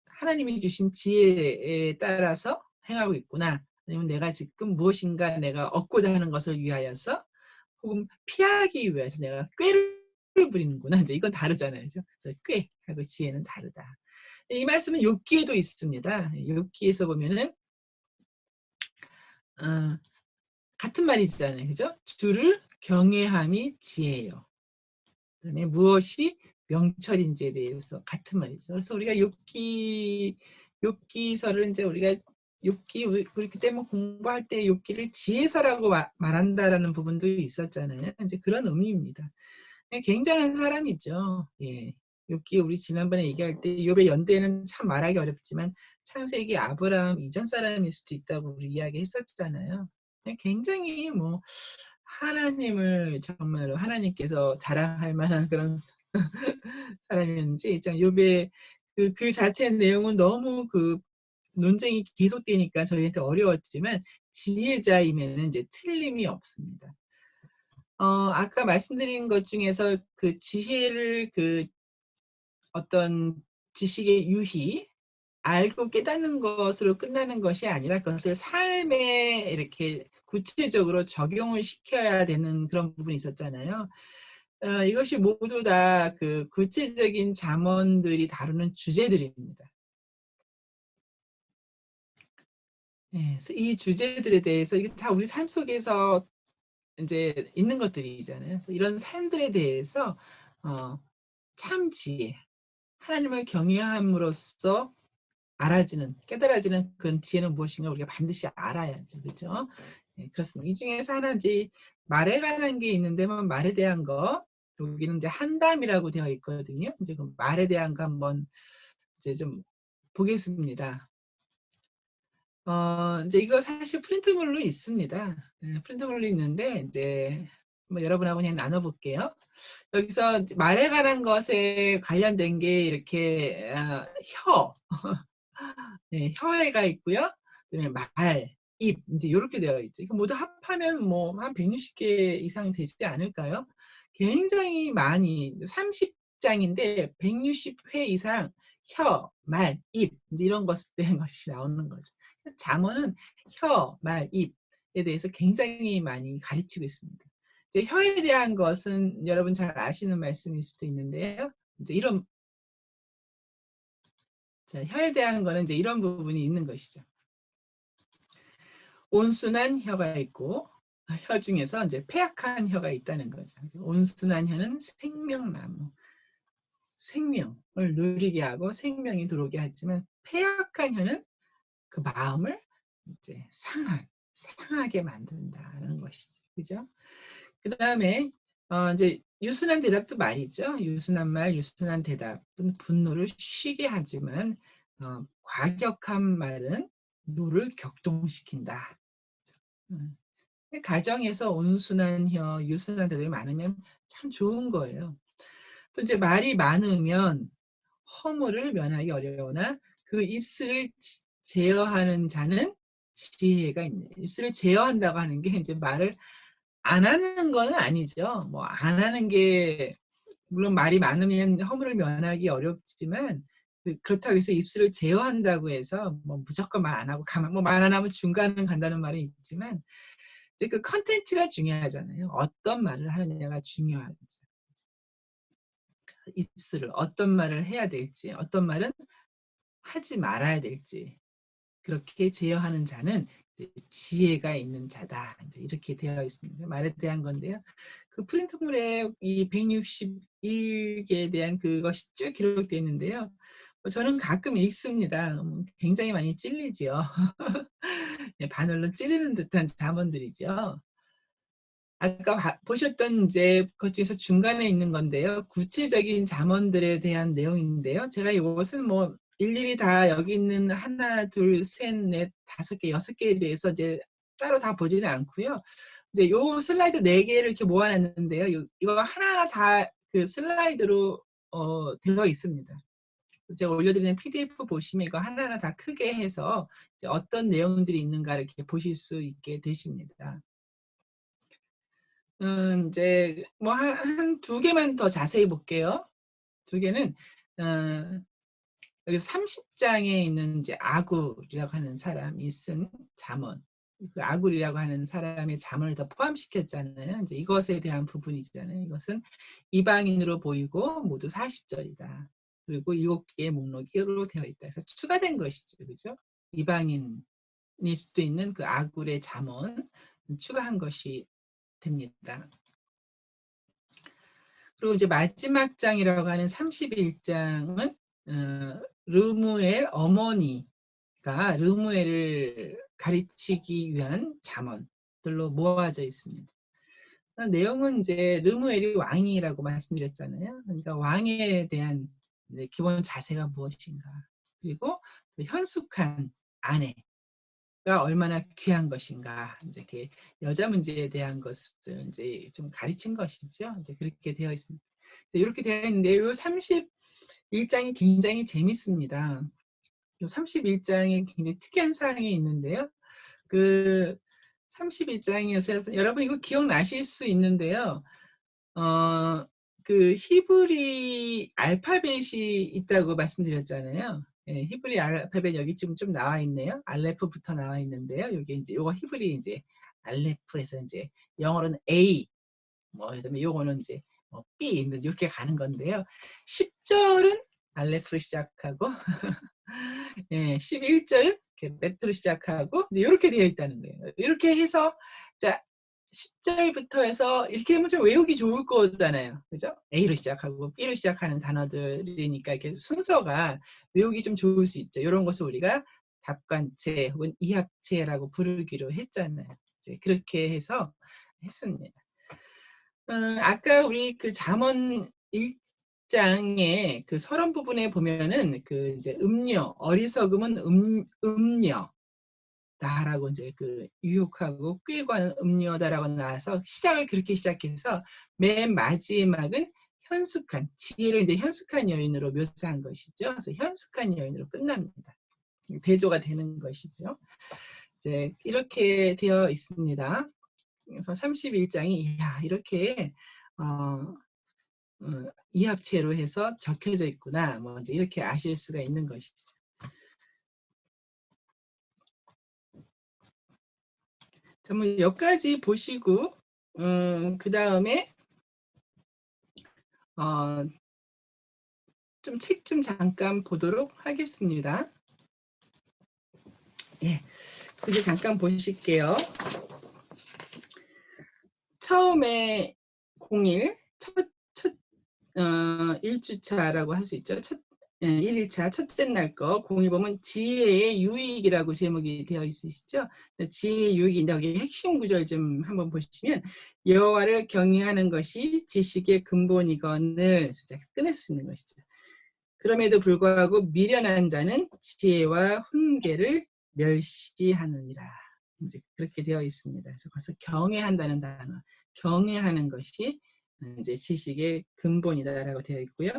A: 하나님이 주신 지혜에 따라서 행하고 있구나. 아니면 내가 지금 무엇인가 내가 얻고자 하는 것을 위하여서 혹은 피하기 위해서 내가 꾀를 부리는구나. 이제 이건 다르잖아요. 그래서 꾀하고 지혜는 다르다. 이 말씀은 욥기에도 있습니다. 욥기에서 보면은 같은 말이잖아요. 그죠? 주를 경외함이 지혜요. 그다음에 무엇이 명철인지에 대해서 같은 말이죠. 그래서 우리가 욥기서를 이제 우리가 욥기 우리 그때 뭐 공부할 때 욥기를 지혜서라고 말한다라는 부분도 있었잖아요. 이제 그런 의미입니다. 굉장한 사람이죠. 예. 욥기 우리 지난번에 얘기할 때 욥의 연대는 참 말하기 어렵지만 창세기 아브라함 이전 사람일 수도 있다고 우리 이야기했었잖아요. 굉장히 뭐 하나님을 정말로 하나님께서 자랑할 만한 그런 사람이었는지 욥의 그 자체의 내용은 너무 그 논쟁이 계속되니까 저희한테 어려웠지만 지혜자임에는 이제 틀림이 없습니다. 아까 말씀드린 것 중에서 그 지혜를 그 어떤 지식의 유희 알고 깨닫는 것으로 끝나는 것이 아니라 그것을 삶에 이렇게 구체적으로 적용을 시켜야 되는 그런 부분이 있었잖아요. 이것이 모두 다 그 구체적인 잠언들이 다루는 주제들입니다. 네, 그래서 이 주제들에 대해서 이게 다 우리 삶 속에서 이제 있는 것들이잖아요. 그래서 이런 삶들에 대해서 참 지혜, 하나님을 경외함으로써 알아지는, 깨달아지는 그 지혜는 무엇인가 우리가 반드시 알아야죠. 그렇죠? 네, 그렇습니다. 이 중에서 하나 이제 말에 관한 게 있는데 말에 대한 거 여기는 이제 한담이라고 되어 있거든요. 이제 그 말에 대한 거 한번 이제 좀 보겠습니다. 이제 이거 사실 프린트물로 있습니다. 네, 프린트물로 있는데 이제 뭐 여러분하고 그냥 나눠볼게요. 여기서 말에 관한 것에 관련된 게 이렇게 혀, 네, 혀가 있고요. 말, 입 이제 이렇게 되어 있죠. 이거 모두 합하면 뭐 한 160개 이상 되지 않을까요? 굉장히 많이 30장인데 160회 이상 혀, 말, 입 이제 이런 것에 대한 것이 나오는 거죠. 잠언은 혀, 말, 입에 대해서 굉장히 많이 가르치고 있습니다. 이제 혀에 대한 것은 여러분 잘 아시는 말씀일 수도 있는데요. 이제 이런 자, 혀에 대한 거는 이제 이런 부분이 있는 것이죠. 온순한 혀가 있고 혀 중에서 이제 폐악한 혀가 있다는 거죠. 그래서 온순한 혀는 생명나무, 생명을 누리게 하고 생명이 들어오게 하지만 폐악한 혀는 그 마음을 이제 상하게 만든다는 것이죠. 그죠? 그 다음에 이제 유순한 대답도 말이죠. 유순한 말, 유순한 대답은 분노를 쉬게 하지만 과격한 말은 노를 격동시킨다. 음, 가정에서 온순한 혀, 유순한 대답이 많으면 참 좋은 거예요. 또 이제 말이 많으면 허물을 면하기 어려우나 그 입술을 제어하는 자는 지혜가 있네. 입술을 제어한다고 하는 게 이제 말을 안 하는 건 아니죠. 뭐 안 하는 게 물론 말이 많으면 허물을 면하기 어렵지만 그렇다고 해서 입술을 제어한다고 해서 뭐 무조건 말 안 하고 가만 뭐 말 안 하면 중간은 간다는 말이 있지만 이제 그 컨텐츠가 중요하잖아요. 어떤 말을 하느냐가 중요하죠. 입술을 어떤 말을 해야 될지, 어떤 말은 하지 말아야 될지 그렇게 제어하는 자는 지혜가 있는 자다. 이제 이렇게 되어 있습니다. 말에 대한 건데요. 그 프린트물에 이 161개에 대한 그것이 쭉 기록되어 있는데요. 저는 가끔 읽습니다. 굉장히 많이 찔리지요. 바늘로 찌르는 듯한 잠언들이죠. 아까 보셨던 이제 것 중에서 중간에 있는 건데요. 구체적인 잠언들에 대한 내용인데요. 제가 이것은 뭐 일일이 다 여기 있는 하나, 둘, 셋, 넷, 다섯 개, 여섯 개에 대해서 이제 따로 다 보지는 않고요. 이제 요 슬라이드 네 개를 이렇게 모아놨는데요. 이거 하나하나 다 그 슬라이드로 되어 있습니다. 제가 올려드리는 PDF 보시면 이거 하나하나 다 크게 해서 이제 어떤 내용들이 있는가 이렇게 보실 수 있게 되십니다. 이제 뭐 한 두 개만 더 자세히 볼게요. 두 개는 여기 30장에 있는 이제 아굴이라고 하는 사람이 쓴 잠언. 그 아굴이라고 하는 사람의 잠언을 더 포함시켰잖아요. 이제 이것에 대한 부분이잖아요. 이것은 이방인으로 보이고 모두 40절이다. 그리고 7개의 목록으로 되어 있다. 그래서 추가된 것이죠. 그죠? 이방인일 수도 있는 그 아굴의 잠언 추가한 것이 됩니다. 그리고 이제 마지막 장이라고 하는 31장은 르무엘 어머니가 르무엘을 가르치기 위한 잠언들로 모아져 있습니다. 내용은 이제 르무엘이 왕이라고 말씀드렸잖아요. 그러니까 왕에 대한 기본 자세가 무엇인가, 그리고 현숙한 아내 가 얼마나 귀한 것인가, 이제 이렇게 여자 문제에 대한 것을 이제 좀 가르친 것이죠. 이제 그렇게 되어 있습니다. 이렇게 되어 있는데 요 31장이 굉장히 재밌습니다. 요 31장에 굉장히 특이한 사항이 있는데요. 그 31장이어서 여러분 이거 기억나실 수 있는데요. 그 히브리 알파벳이 있다고 말씀드렸잖아요. 예, 히브리 알파벳 여기 지금 좀 나와 있네요. 알레프부터 나와 있는데요. 여기 이제 요거 히브리 이제 알레프에서 이제 영어로는 A, 뭐 그다음에 요거는 이제 뭐 B 이렇게 가는 건데요. 10절은 알레프로 시작하고 예, 11절은 메트로 시작하고 이제 이렇게 되어 있다는 거예요. 이렇게 해서 자 10절부터 해서 이렇게 하면 좀 외우기 좋을 거잖아요. 그죠? A로 시작하고 B로 시작하는 단어들이니까 이렇게 순서가 외우기 좀 좋을 수 있죠. 이런 것을 우리가 답관체 혹은 이합체라고 부르기로 했잖아요. 이제 그렇게 해서 했습니다. 아까 우리 그 잠언 1장의 그 서론 부분에 보면은 그 이제 음녀, 어리석음은 음녀. 다라고 이제 그 유혹하고 꾀고 하는 음료다라고 나와서 시작을 그렇게 시작해서 맨 마지막은 현숙한 지혜를 이제 현숙한 여인으로 묘사한 것이죠. 그래서 현숙한 여인으로 끝납니다. 대조가 되는 것이죠. 이제 이렇게 되어 있습니다. 그래서 31장이 이렇게 이합체로 해서 적혀져 있구나. 뭐 이제 이렇게 아실 수가 있는 것이죠. 자, 뭐 여기까지 보시고 그 다음에 좀 책 좀 잠깐 보도록 하겠습니다. 예, 이제 잠깐 보실게요. 처음에 01 첫 1주차라고 할 수 있죠. 첫 1일차 첫째 날 거 01보면 지혜의 유익이라고 제목이 되어 있으시죠? 지혜의 유익이 여기 핵심 구절 좀 한번 보시면 여호와를 경외하는 것이 지식의 근본이거늘 끊을 수 있는 것이죠. 그럼에도 불구하고 미련한 자는 지혜와 훈계를 멸시하느니라. 이제 그렇게 되어 있습니다. 그래서 벌써 경외한다는 단어, 경외하는 것이 이제 지식의 근본이다라고 되어 있고요.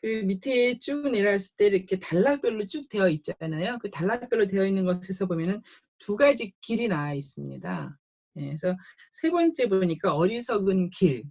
A: 그 밑에 쭉 내려왔을 때 이렇게 단락별로 쭉 되어 있잖아요. 그 단락별로 되어 있는 것에서 보면은 두 가지 길이 나와 있습니다. 그래서 세 번째 보니까 어리석은 길.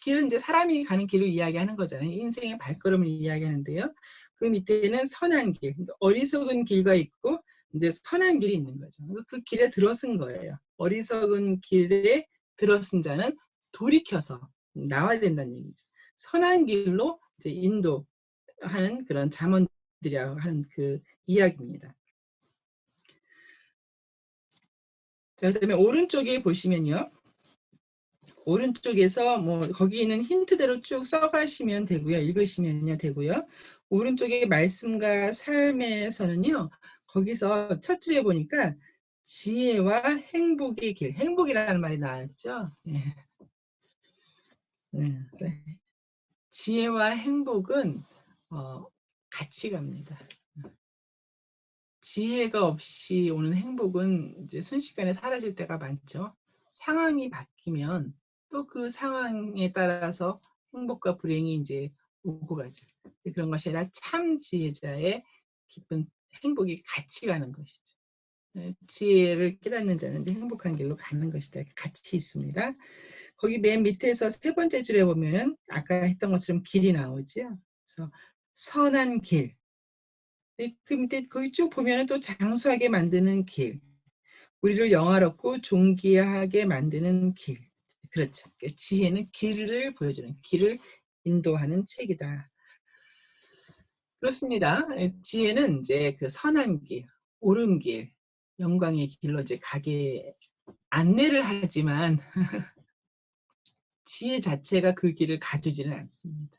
A: 길은 이제 사람이 가는 길을 이야기하는 거잖아요. 인생의 발걸음을 이야기하는데요. 그 밑에는 선한 길, 그러니까 어리석은 길가 있고 이제 선한 길이 있는 거죠. 그 길에 들어선 거예요. 어리석은 길에 들어선 자는 돌이켜서 나와야 된다는 얘기죠. 선한 길로 이제 인도하는 그런 잠언들이라고 하는 그 이야기입니다. 자, 그다음에 오른쪽에 보시면요. 오른쪽에서 뭐 거기 있는 힌트대로 쭉 써가시면 되고요. 읽으시면 되고요. 오른쪽에 말씀과 삶에서는요. 거기서 첫 줄에 보니까 지혜와 행복의 길, 행복이라는 말이 나왔죠. 네. 네. 지혜와 행복은 같이 갑니다. 지혜가 없이 오는 행복은 이제 순식간에 사라질 때가 많죠. 상황이 바뀌면 또 그 상황에 따라서 행복과 불행이 이제 오고 가죠. 그런 것이 아니라 참 지혜자의 기쁜 행복이 같이 가는 것이죠. 지혜를 깨닫는 자는 행복한 길로 가는 것이다. 같이 있습니다. 거기 맨 밑에서 세 번째 줄에 보면은 아까 했던 것처럼 길이 나오죠. 그래서 선한 길. 그 밑에 거기 쭉 보면은 또 장수하게 만드는 길, 우리를 영화롭고 존귀하게 만드는 길. 그렇죠. 지혜는 길을 보여주는, 길을 인도하는 책이다. 그렇습니다. 지혜는 이제 그 선한 길, 옳은 길, 영광의 길로 이제 가게 안내를 하지만 지혜 자체가 그 길을 가두지는 않습니다.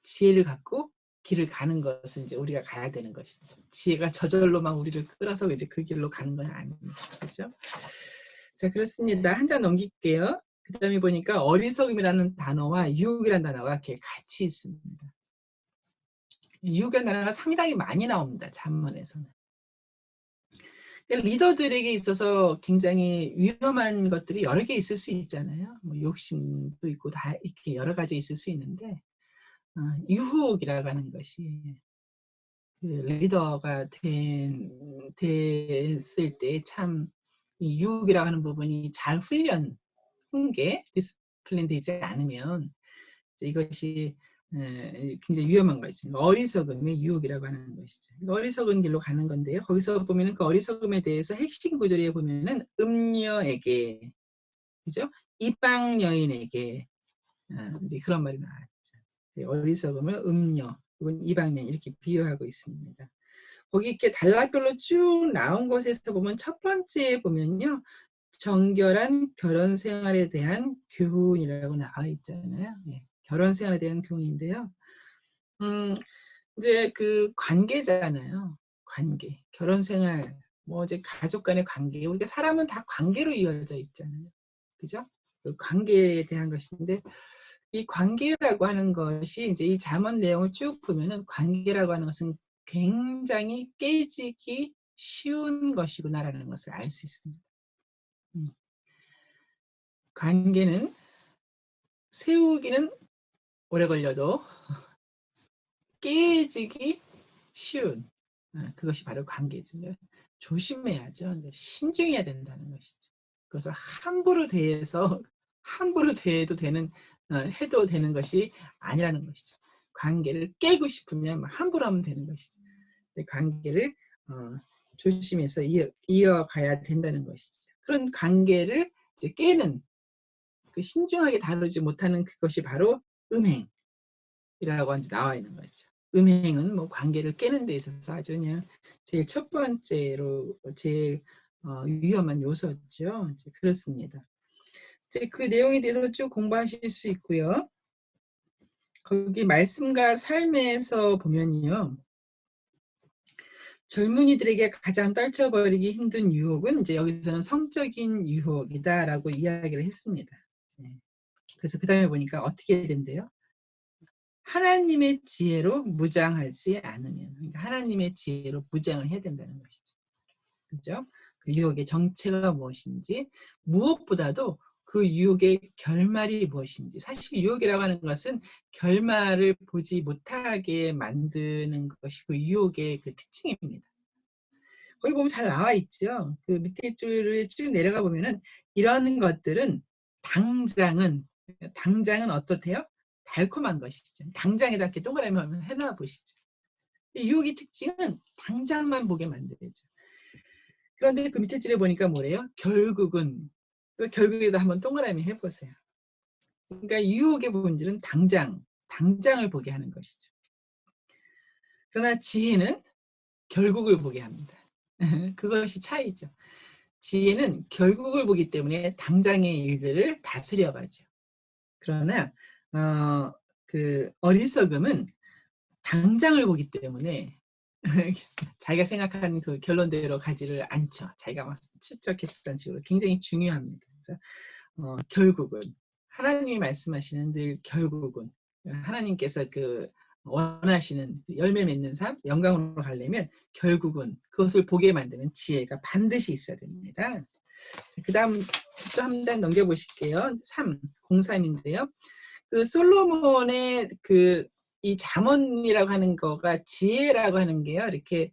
A: 지혜를 갖고 길을 가는 것은 이제 우리가 가야 되는 것이죠. 지혜가 저절로만 우리를 끌어서 이제 그 길로 가는 건 아닙니다. 그렇죠? 자, 그렇습니다. 한 장 넘길게요. 그 다음에 보니까 어리석음이라는 단어와 유혹이라는 단어가 이렇게 같이 있습니다. 유혹이라는 단어가 상당히 많이 나옵니다. 잠언에서는. 리더들에게 있어서 굉장히 위험한 것들이 여러 개 있을 수 있잖아요. 뭐 욕심도 있고 다 이렇게 여러 가지 있을 수 있는데 유혹이라고 하는 것이 그 리더가 됐을 때 참 유혹이라고 하는 부분이 잘 훈계, 디스플레인 되지 않으면 이것이 굉장히 위험한 것이죠. 어리석음의 유혹이라고 하는 것이죠. 어리석은 길로 가는 건데요. 거기서 보면은 그 어리석음에 대해서 핵심 구절에 보면은 음녀에게, 그죠? 이방 여인에게 이제 그런 말이 나왔죠. 어리석음을 음녀, 혹은 이방 여인 이렇게 비유하고 있습니다. 거기 이렇게 단락별로 쭉 나온 것에서 보면 첫 번째 보면요. 정결한 결혼 생활에 대한 교훈이라고 나와 있잖아요. 네, 결혼 생활에 대한 교훈인데요. 이제 그 관계잖아요. 관계, 결혼 생활, 뭐 이제 가족 간의 관계. 우리가 사람은 다 관계로 이어져 있잖아요. 그죠? 그 관계에 대한 것인데 이 관계라고 하는 것이 이제 이 잠언 내용을 쭉 보면은 관계라고 하는 것은 굉장히 깨지기 쉬운 것이구나라는 것을 알 수 있습니다. 관계는 세우기는 오래 걸려도 깨지기 쉬운 그것이 바로 관계죠. 조심해야죠. 신중해야 된다는 것이죠. 그래서 함부로 대해서 함부로 대해도 되는 해도 되는 것이 아니라는 것이죠. 관계를 깨고 싶으면 함부로 하면 되는 것이죠. 관계를 조심해서 이어가야 된다는 것이죠. 그런 관계를 이제 깨는 그 신중하게 다루지 못하는 그것이 바로 음행이라고 나와 있는 거죠. 음행은 뭐 관계를 깨는 데 있어서 아주 그냥 제일 첫 번째로 제일 위험한 요소죠. 그렇습니다. 그 내용에 대해서 쭉 공부하실 수 있고요. 거기 말씀과 삶에서 보면요. 젊은이들에게 가장 떨쳐버리기 힘든 유혹은 이제 여기서는 성적인 유혹이다라고 이야기를 했습니다. 네. 그래서 그 다음에 보니까 어떻게 된대요? 하나님의 지혜로 무장하지 않으면, 그러니까 하나님의 지혜로 무장을 해야 된다는 것이죠. 그죠? 그 유혹의 정체가 무엇인지, 무엇보다도 그 유혹의 결말이 무엇인지. 사실 유혹이라고 하는 것은 결말을 보지 못하게 만드는 것이 그 유혹의 그 특징입니다. 거기 보면 잘 나와 있죠. 그 밑에 줄을 쭉 내려가 보면은 이런 것들은 당장은 어떻대요? 달콤한 것이죠. 당장에다 이렇게 동그라미 한번 해놔 보시죠. 유혹의 특징은 당장만 보게 만들죠. 그런데 그 밑에 줄에 보니까 뭐래요? 결국은. 결국에도 한번 동그라미 해보세요. 그러니까 유혹의 본질은 당장을 보게 하는 것이죠. 그러나 지혜는 결국을 보게 합니다. 그것이 차이죠. 지혜는 결국을 보기 때문에 당장의 일들을 다스려가죠. 그러나 그 어리석음은 당장을 보기 때문에 자기가 생각하는 그 결론대로 가지를 않죠. 자기가 막 추측했던 식으로 굉장히 중요합니다. 그래서 결국은 하나님이 말씀하시는 늘 결국은 하나님께서 그 원하시는 열매 맺는 삶, 영광으로 가려면 결국은 그것을 보게 만드는 지혜가 반드시 있어야 됩니다. 그 다음 또 한 단 넘겨보실게요. 03인데요. 그 솔로몬의 그 이 잠언이라고 하는 거가 지혜라고 하는 게요. 이렇게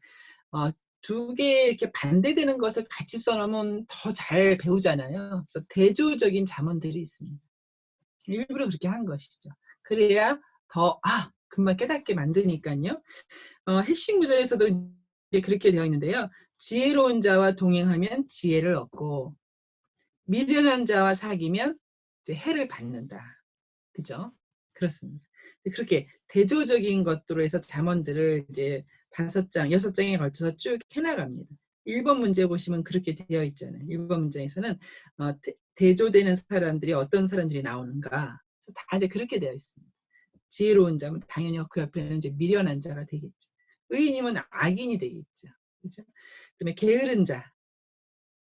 A: 두 개 이렇게 반대되는 것을 같이 써놓으면 더 잘 배우잖아요. 그래서 대조적인 잠언들이 있습니다. 일부러 그렇게 한 것이죠. 그래야 더 금방 깨닫게 만드니까요. 핵심 구절에서도 이제 그렇게 되어 있는데요. 지혜로운 자와 동행하면 지혜를 얻고 미련한 자와 사귀면 이제 해를 받는다. 그죠? 그렇습니다. 그렇게 대조적인 것들로 해서 잠언들을 이제 5장, 6장에 걸쳐서 쭉 해나갑니다. 1번 문제 보시면 그렇게 되어 있잖아요. 1번 문제에서는 대조되는 사람들이 어떤 사람들이 나오는가. 다 이제 그렇게 되어 있습니다. 지혜로운 자면 당연히 그 옆에는 이제 미련한 자가 되겠죠. 의인이면 악인이 되겠죠. 그렇죠? 그다음에 게으른 자,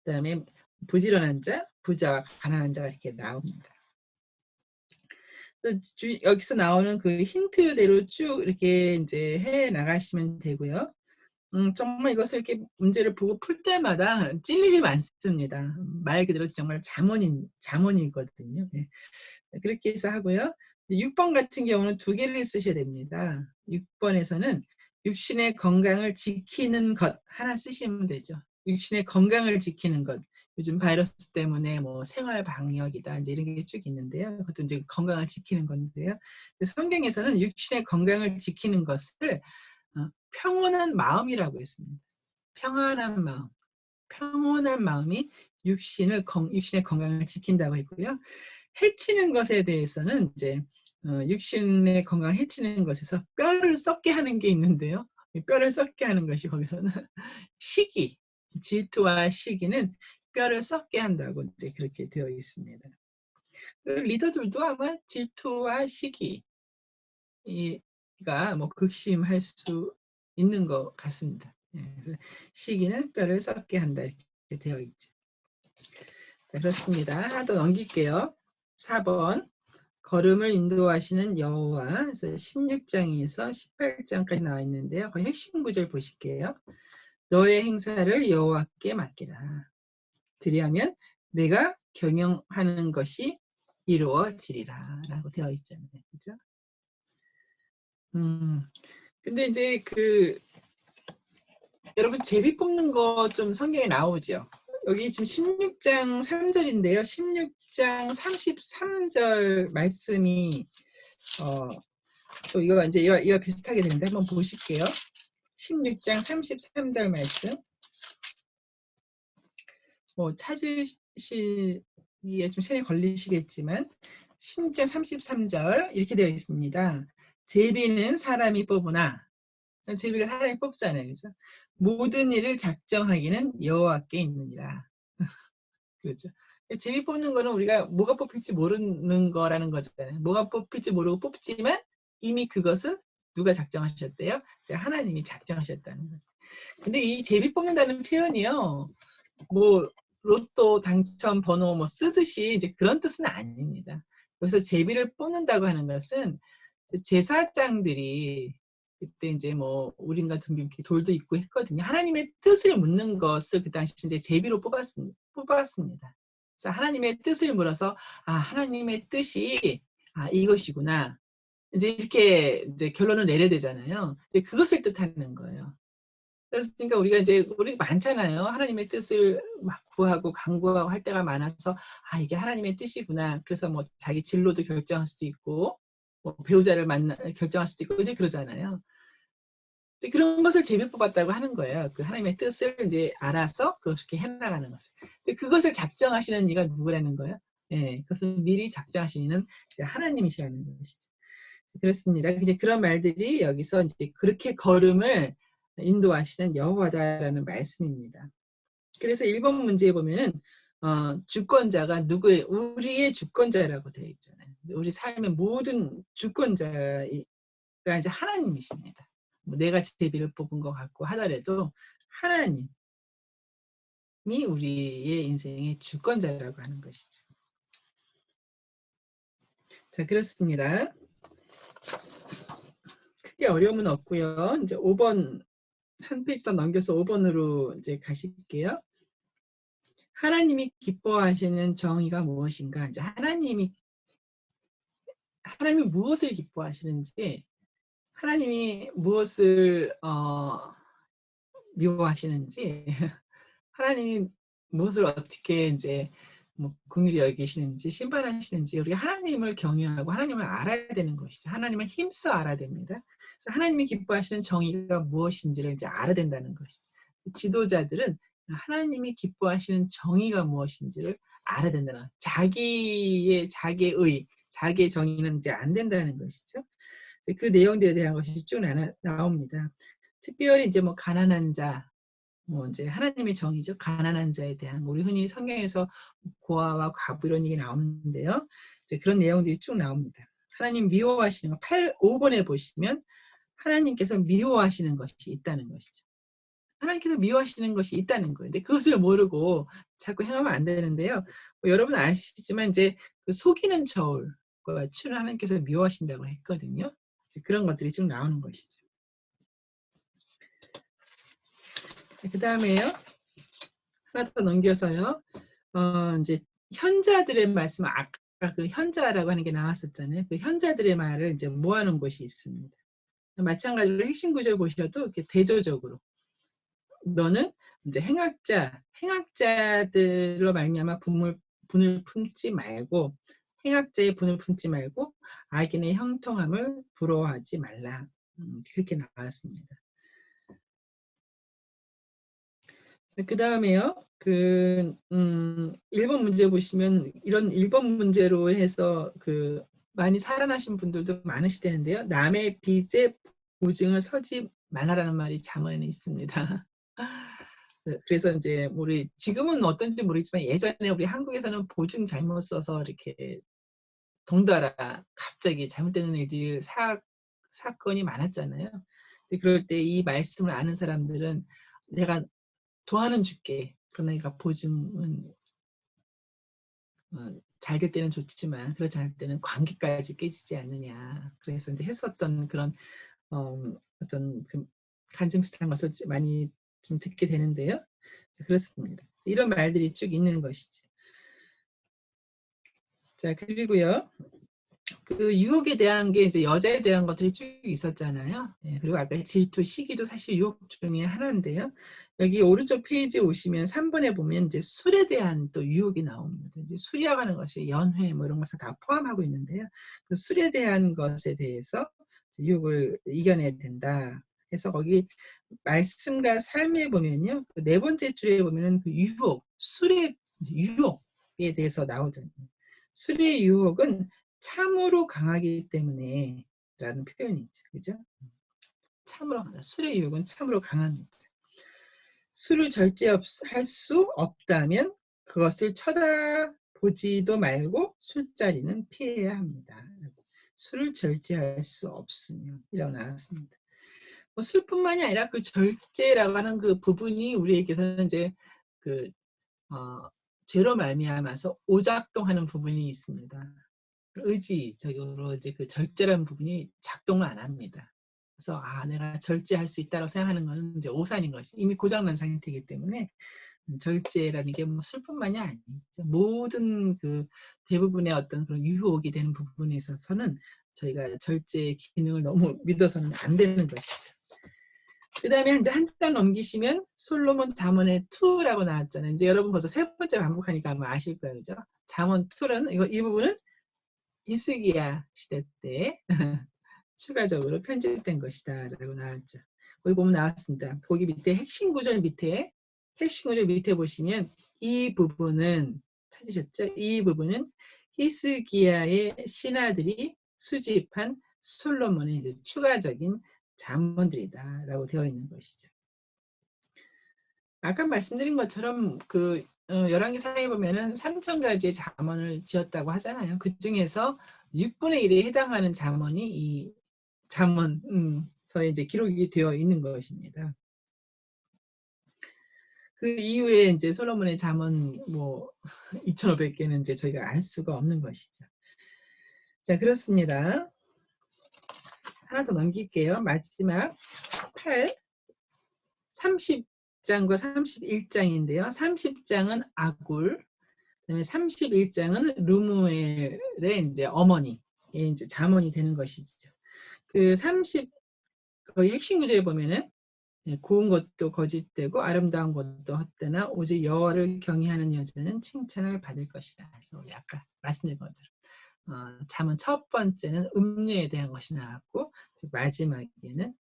A: 그다음에 부지런한 자, 부자와 가난한 자가 이렇게 나옵니다. 여기서 나오는 그 힌트대로 쭉 이렇게 이제 해 나가시면 되고요. 정말 이것을 이렇게 문제를 보고 풀 때마다 찔림이 많습니다. 말 그대로 정말 잠언이거든요. 네. 그렇게 해서 하고요. 6번 같은 경우는 2개를 쓰셔야 됩니다. 6번에서는 육신의 건강을 지키는 것 하나 쓰시면 되죠. 육신의 건강을 지키는 것. 요즘 바이러스 때문에 뭐 생활 방역이다 이제 이런 게 쭉 있는데요. 그것도 이제 건강을 지키는 건데요. 성경에서는 육신의 건강을 지키는 것을 평온한 마음이라고 했습니다. 평안한 마음. 평온한 마음이 육신의 건강을 지킨다고 했고요. 해치는 것에 대해서는 이제 육신의 건강을 해치는 것에서 뼈를 썩게 하는 게 있는데요. 뼈를 썩게 하는 것이 거기서는 시기, 질투와 시기는 뼈를 썩게 한다고 이제 그렇게 되어 있습니다. 리더들도 아마 질투와 시기가 뭐 극심할 수 있는 것 같습니다. 시기는 뼈를 썩게 한다 이렇게 되어 있죠. 그렇습니다. 하나 더 넘길게요. 4번 걸음을 인도하시는 여호와. 그래서 16장에서 18장까지 나와 있는데요. 거의 핵심 구절 보실게요. 너의 행사를 여호와께 맡기라. 그리하면 내가 경영하는 것이 이루어지리라 라고 되어 있잖아요. 그죠? 근데 이제 여러분 제비 뽑는 거 좀 성경에 나오죠. 여기 지금 16장 3절인데요. 16장 33절 말씀이 또 이거 이제 이와 비슷하게 되는데 한번 보실게요. 16장 33절 말씀. 뭐 찾으시기에 좀 시간이 걸리시겠지만 16장 33절 이렇게 되어 있습니다. 제비는 사람이 뽑으나 제비가 사람이 뽑잖아요. 그래서 모든 일을 작정하기는 여호와께 있느니라. 그렇죠. 제비 뽑는 거는 우리가 뭐가 뽑힐지 모르는 거라는 거잖아요. 뭐가 뽑힐지 모르고 뽑지만 이미 그것은 누가 작정하셨대요? 하나님이 작정하셨다는 거죠. 근데 이 제비 뽑는다는 표현이요, 뭐 로또 당첨 번호 뭐 쓰듯이 이제 그런 뜻은 아닙니다. 여기서 제비를 뽑는다고 하는 것은 제사장들이 그때 이제 뭐 우림과 둠빔 돌도 있고 했거든요. 하나님의 뜻을 묻는 것을 그 당시 이제 제비로 뽑았습니다. 그래서 하나님의 뜻을 물어서 하나님의 뜻이 이것이구나. 이제 이렇게 이제 결론을 내려야 되잖아요. 근데 그것을 뜻하는 거예요. 그러니까 우리가 이제 우리 많잖아요. 하나님의 뜻을 막 구하고 간구하고 할 때가 많아서 이게 하나님의 뜻이구나. 그래서 뭐 자기 진로도 결정할 수도 있고 뭐 배우자를 결정할 수도 있고 이제 그러잖아요. 그런 것을 제비 뽑았다고 하는 거예요. 그 하나님의 뜻을 이제 알아서 그렇게 해나가는 것을. 근데 그것을 작정하시는 이가 누구라는 거예요? 네, 그것을 미리 작정하시는 이는 하나님이시라는 것이죠. 그렇습니다. 이제 그런 말들이 여기서 이제 그렇게 걸음을 인도하시는 여호와다라는 말씀입니다. 그래서 1번 문제에 보면은 주권자가 누구의 우리의 주권자라고 되어 있잖아요. 우리 삶의 모든 주권자가 이제 하나님이십니다. 뭐 내가 제비를 뽑은 것 같고 하더라도 하나님이 우리의 인생의 주권자라고 하는 것이죠. 자, 그렇습니다. 크게 어려움은 없고요. 이제 5번 한 페이지 더 넘겨서 5번으로 이제 가실게요. 하나님이 기뻐하시는 정의가 무엇인가? 이제 하나님이 무엇을 기뻐하시는지, 하나님이 무엇을 미워하시는지, 하나님이 무엇을 어떻게 이제 뭐 긍휼히 여기시는지, 심판하시는지 우리가 하나님을 경외하고 하나님을 알아야 되는 것이죠. 하나님을 힘써 알아야 됩니다. 그래서 하나님이 기뻐하시는 정의가 무엇인지를 이제 알아야 된다는 것이죠. 지도자들은 하나님이 기뻐하시는 정의가 무엇인지를 알아야 된다는 거예요. 자기의 정의는 이제 안 된다는 것이죠. 그 내용들에 대한 것이 쭉 나옵니다. 특별히 이제 뭐 가난한 자, 뭐 이제 하나님의 정의죠. 가난한 자에 대한 우리 흔히 성경에서 고아와 과부 이런 얘기 나오는데요. 이제 그런 내용들이 쭉 나옵니다. 하나님 미워하시는 거 5번에 보시면 하나님께서 미워하시는 것이 있다는 것이죠. 하나님께서 미워하시는 것이 있다는 거예요. 근데 그것을 모르고 자꾸 행하면 안 되는데요. 뭐 여러분 아시지만 이제 그 속이는 저울과 추를 하나님께서 미워하신다고 했거든요. 그런 것들이 쭉 나오는 것이죠. 그 다음에요. 하나 더 넘겨서요. 이제 현자들의 말씀, 아까 그 현자라고 하는 게 나왔었잖아요. 그 현자들의 말을 이제 모아놓은 곳이 있습니다. 마찬가지로 핵심 구절 보셔도 이렇게 대조적으로 너는 이제 행악자들로 말미암아 분을 품지 말고 행악자의 분을 품지 말고 악인의 형통함을 부러워하지 말라. 그렇게 나왔습니다. 그 다음에요. 1번 문제 보시면 이런 1번 문제로 해서 많이 살아나신 분들도 많으시대는데요. 남의 빚에 보증을 서지 말라라는 말이 잠언에는 있습니다. 그래서 이제 우리 지금은 어떤지 모르겠지만 예전에 우리 한국에서는 보증 잘못 써서 이렇게 덩달아 갑자기 잘못되는 일들이 사건이 많았잖아요. 그럴 때 이 말씀을 아는 사람들은 내가 도와는 줄게. 그러나 이가 보증은 잘 될 때는 좋지만 그렇지 않을 때는 관계까지 깨지지 않느냐. 그래서 이제 했었던 그런 어떤 간증 비슷한 것을 많이 좀 듣게 되는데요. 그렇습니다. 이런 말들이 쭉 있는 것이지. 자, 그리고요. 그 유혹에 대한 게 이제 여자에 대한 것들이 쭉 있었잖아요. 예, 그리고 아까 질투, 시기도 사실 유혹 중에 하나인데요. 여기 오른쪽 페이지에 오시면 3번에 보면 이제 술에 대한 또 유혹이 나옵니다. 이제 술이라고 하는 것이 연회 뭐 이런 것을 다 포함하고 있는데요. 그 술에 대한 것에 대해서 유혹을 이겨내야 된다. 그래서 거기 말씀과 삶에 보면요. 그 4번째 줄에 보면은 그 유혹, 술의 유혹에 대해서 나오잖아요. 술의 유혹은 참으로 강하기 때문에 라는 표현이 있죠. 그죠? 참으로 강하다. 술의 유혹은 참으로 강합니다. 술을 절제할 수 없다면 그것을 쳐다보지도 말고 술자리는 피해야 합니다. 술을 절제할 수 없으면 이라고 나왔습니다. 뭐 술뿐만이 아니라 그 절제라고 하는 그 부분이 우리에게서는 이제 그 죄로 말미암아서 오작동하는 부분이 있습니다. 의지적으로 이제 그 절제라는 부분이 작동을 안 합니다. 그래서 내가 절제할 수 있다고 생각하는 것은 이제 오산인 것이 이미 고장난 상태이기 때문에 절제라는 게 뭐 술뿐만이 아니죠. 모든 그 대부분의 어떤 그런 유혹이 되는 부분에 있어서는 저희가 절제의 기능을 너무 믿어서는 안 되는 것이죠. 그 다음에 이제 한 장 넘기시면 솔로몬 잠언의 2라고 나왔잖아요. 이제 여러분 벌써 세 번째 반복하니까 아마 아실 거예요. 그죠? 잠언 2는 이 부분은 히스기야 시대 때 추가적으로 편집된 것이다 라고 나왔죠. 거기 보면 나왔습니다. 거기 밑에 핵심 구절 밑에 보시면 이 부분은 찾으셨죠? 이 부분은 히스기야의 신하들이 수집한 솔로몬의 이제 추가적인 잠언들이다 라고 되어 있는 것이죠. 아까 말씀드린 것처럼 그 열왕기상에 보면은 3,000가지의 잠언을 지었다고 하잖아요. 그 중에서 6분의 1에 해당하는 잠언이 이 잠언서에 이제 기록이 되어 있는 것입니다. 그 이후에 이제 솔로몬의 잠언 뭐 2,500개는 이제 저희가 알 수가 없는 것이죠. 자, 그렇습니다. 하나 더 넘길게요. 마지막 30장과 31장인데요. 30장은 아굴, 그다음에 31장은 르무엘의 이제 어머니의 이제 잠언이 되는 것이죠. 그 30 거의 핵심 구절에 보면은 고운 것도 거짓되고 아름다운 것도 헛되나 오직 여호와를 경외하는 여자는 칭찬을 받을 것이다. 그래서 우리 아까 말씀드린 것처럼 잠언 첫 번째는 음료에 대한 것이 나왔고 마지막에는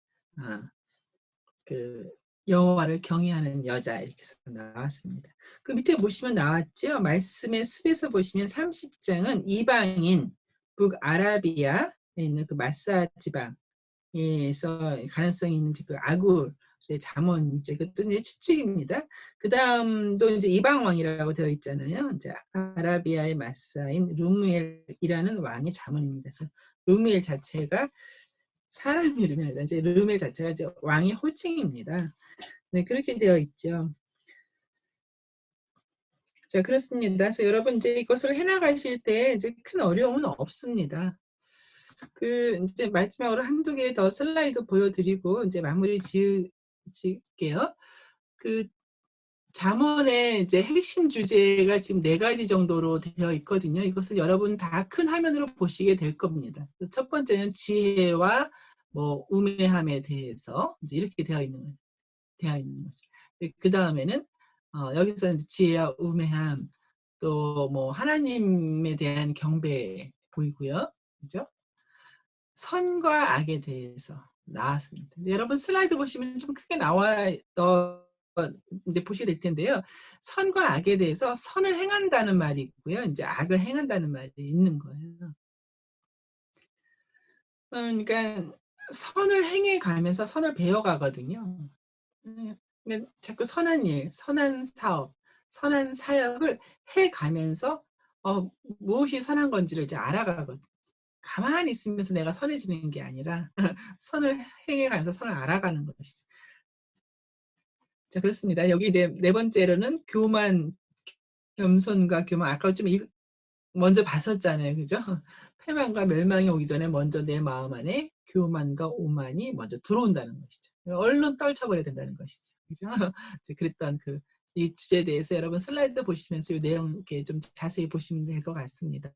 A: 그 여호와를 경외하는 여자 이렇게 해서 나왔습니다. 그 밑에 보시면 나왔죠. 말씀의 숲에서 보시면 30장은 이방인 북아라비아에 있는 그 마사 지방에서 가능성이 있는 그 아굴의 잠언이죠. 이것도 이제 추측입니다. 그 다음도 이제 이방 왕이라고 되어 있잖아요. 이제 아라비아의 마사인 루무엘이라는 왕의 잠언입니다. 그래서 루무엘 자체가 사람 이름이 아니라 이제 루멜 자체가 이제 왕의 호칭입니다. 네, 그렇게 되어 있죠. 자, 그렇습니다. 그래서 여러분 이제 이것을 해나가실 때 이제 큰 어려움은 없습니다. 그 이제 마지막으로 한두 개 더 슬라이드 보여드리고 이제 마무리 지을게요. 그 잠언의 이제 핵심 주제가 지금 4가지 정도로 되어 있거든요. 이것을 여러분 다 큰 화면으로 보시게 될 겁니다. 첫 번째는 지혜와 뭐 우매함에 대해서 이제 이렇게 되어 있는 거죠. 그 다음에는 여기서 이제 지혜와 우매함 또 뭐 하나님에 대한 경배 보이고요, 그죠? 선과 악에 대해서 나왔습니다. 여러분 슬라이드 보시면 좀 크게 나와 이제 보시게 될 텐데요. 선과 악에 대해서 선을 행한다는 말이 있고요. 이제 악을 행한다는 말이 있는 거예요. 그러니까 선을 행해 가면서 선을 배워 가거든요. 그러니까 자꾸 선한 일, 선한 사업, 선한 사역을 해 가면서 무엇이 선한 건지를 이제 알아가거든요. 가만히 있으면서 내가 선해지는 게 아니라 선을 행해 가면서 선을 알아가는 것이죠. 자, 그렇습니다. 여기 이제 4번째로는 교만, 겸손과 교만. 아까 좀 먼저 봤었잖아요. 그죠? 패망과 멸망이 오기 전에 먼저 내 마음 안에 교만과 오만이 먼저 들어온다는 것이죠. 얼른 떨쳐버려야 된다는 것이죠. 그죠? 그랬던 이 주제에 대해서 여러분 슬라이드 보시면서 이 내용 이렇게 좀 자세히 보시면 될 것 같습니다.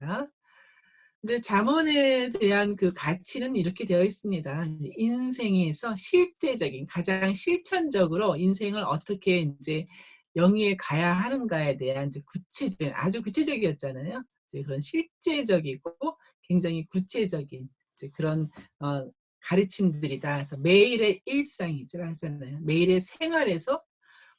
A: 이제 잠언에 대한 그 가치는 이렇게 되어 있습니다. 인생에서 실제적인, 가장 실천적으로 인생을 어떻게 이제 영위에 가야 하는가에 대한 이제 구체적인, 아주 구체적이었잖아요. 이제 그런 실제적이고 굉장히 구체적인 이제 그런 가르침들이다. 그래서 매일의 일상이죠, 하잖아요. 매일의 생활에서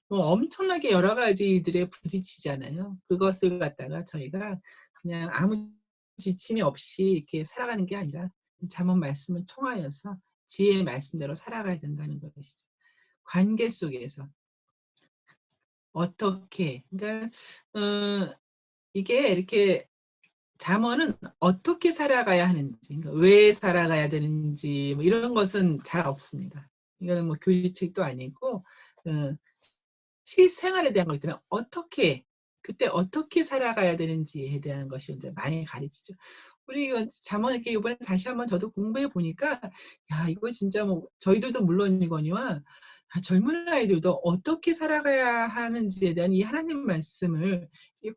A: 뭐 엄청나게 여러 가지들에 부딪히잖아요. 그것을 갖다가 저희가 그냥 아무 지침이 없이 이렇게 살아가는 게 아니라 잠언 말씀을 통하여서 지혜의 말씀대로 살아가야 된다는 것이죠. 관계 속에서 어떻게, 그러니까 이게 이렇게 잠언은 어떻게 살아가야 하는지, 그러니까 왜 살아가야 되는지 뭐 이런 것은 잘 없습니다. 이거는 뭐 교리책도 아니고 실생활에 대한 것들은 어떻게 그때 어떻게 살아가야 되는지에 대한 것이 이제 많이 가르치죠. 우리 잠언 이렇게 이번에 다시 한번 저도 공부해 보니까 야 이거 진짜 뭐 저희들도 물론이거니와 젊은 아이들도 어떻게 살아가야 하는지에 대한 이 하나님 말씀을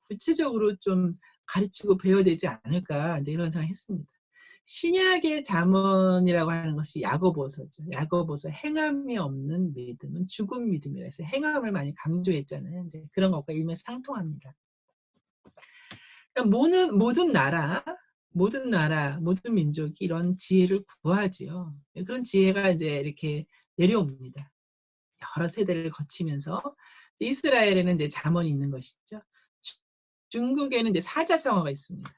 A: 구체적으로 좀 가르치고 배워야 되지 않을까 이제 이런 생각을 했습니다. 신약의 잠언이라고 하는 것이 야고보서죠. 야고보서 행함이 없는 믿음은 죽은 믿음이라 해서 행함을 많이 강조했잖아요. 이제 그런 것과 일맥상통합니다. 그러니까 모든 나라, 모든 민족이 이런 지혜를 구하지요. 그런 지혜가 이제 이렇게 내려옵니다. 여러 세대를 거치면서 이스라엘에는 이제 잠언이 있는 것이죠. 중국에는 이제 사자성어가 있습니다.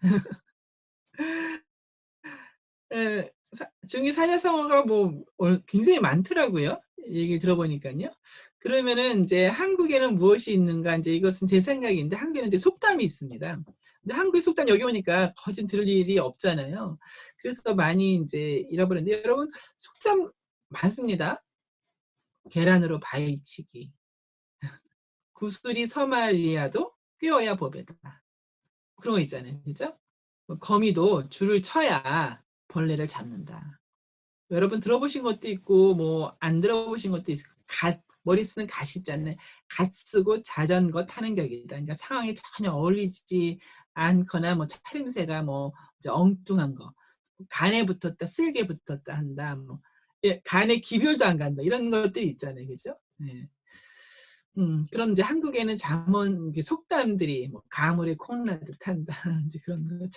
A: 중국 사자성어가 뭐 굉장히 많더라고요. 얘기 들어보니까요. 그러면은 이제 한국에는 무엇이 있는가 이제 이것은 제 생각인데 한국에는 이제 속담이 있습니다. 근데 한국의 속담 여기 오니까 거진 들을 일이 없잖아요. 그래서 많이 이제 잃어버렸는데 여러분 속담 많습니다. 계란으로 바위치기. 구슬이 서말리아도 꿰어야 법이다. 그런 거 있잖아요. 그죠? 거미도 줄을 쳐야 벌레를 잡는다. 여러분 들어보신 것도 있고 뭐 안 들어보신 것도 있고 머리 쓰는 갓 있잖아요. 갓 쓰고 자전거 타는 격이다. 그러니까 상황에 전혀 어울리지 않거나 뭐 차림새가 뭐 엉뚱한 거. 간에 붙었다, 쓸개 붙었다 한다. 뭐 예, 간에 기별도 안 간다. 이런 것들이 있잖아요. 그죠? 예. 그럼 이제 한국에는 잠언 속담들이 뭐 가물에 콩나듯 한다. 이제 그런 거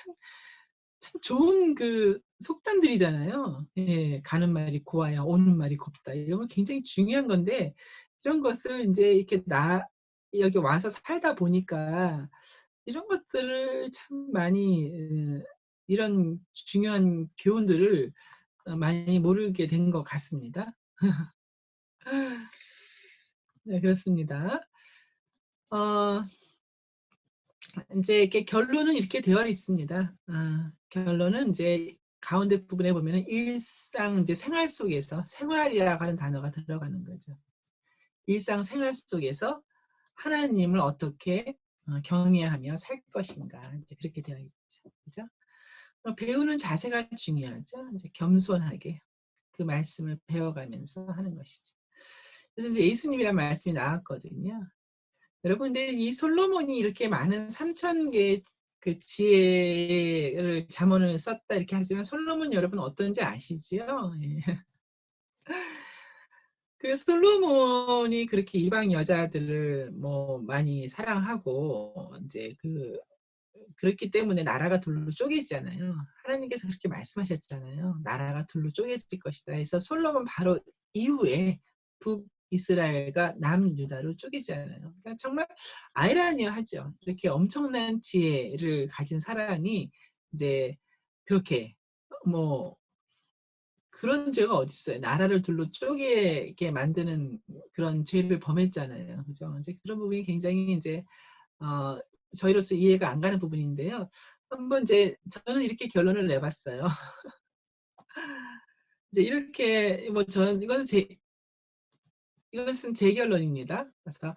A: 참 좋은 그 속담들이잖아요. 예, 가는 말이 고와야 오는 말이 곱다. 이런 건 굉장히 중요한 건데 이런 것을 이제 이렇게 여기 와서 살다 보니까 이런 것들을 참 많이 이런 중요한 교훈들을 많이 모르게 된 것 같습니다. 네, 그렇습니다. 어, 이제 이렇게 결론은 이렇게 되어 있습니다. 결론은 이제 가운데 부분에 보면은 일상 이제 생활 속에서 생활이라고 하는 단어가 들어가는 거죠. 일상 생활 속에서 하나님을 어떻게 경외하며 살 것인가 이제 그렇게 되어 있죠. 그죠? 배우는 자세가 중요하죠. 이제 겸손하게 그 말씀을 배워가면서 하는 것이죠. 그래서 이제 예수님이란 말씀이 나왔거든요. 여러분, 근데 이 솔로몬이 이렇게 많은 3,000개의 그 지혜를 잠언을 썼다 이렇게 하지만 솔로몬 여러분 어떤지 아시죠? 예. 그 솔로몬이 그렇게 이방 여자들을 뭐 많이 사랑하고 이제 그렇기 때문에 나라가 둘로 쪼개지잖아요. 하나님께서 그렇게 말씀하셨잖아요. 나라가 둘로 쪼개질 것이다. 그래서 솔로몬 바로 이후에 북이스라엘과 남유다로 쪼개지잖아요. 그러니까 정말 아이러니하죠. 이렇게 엄청난 지혜를 가진 사람이 이제 그렇게 뭐 그런 죄가 어디 있어요? 나라를 둘로 쪼개게 만드는 그런 죄를 범했잖아요. 그죠? 이제 그런 부분이 굉장히 이제 어, 저희로서 이해가 안 가는 부분인데요. 한번 이제 저는 이렇게 결론을 내봤어요. 이제 이렇게 뭐 저는 이것은 제 결론입니다. 그래서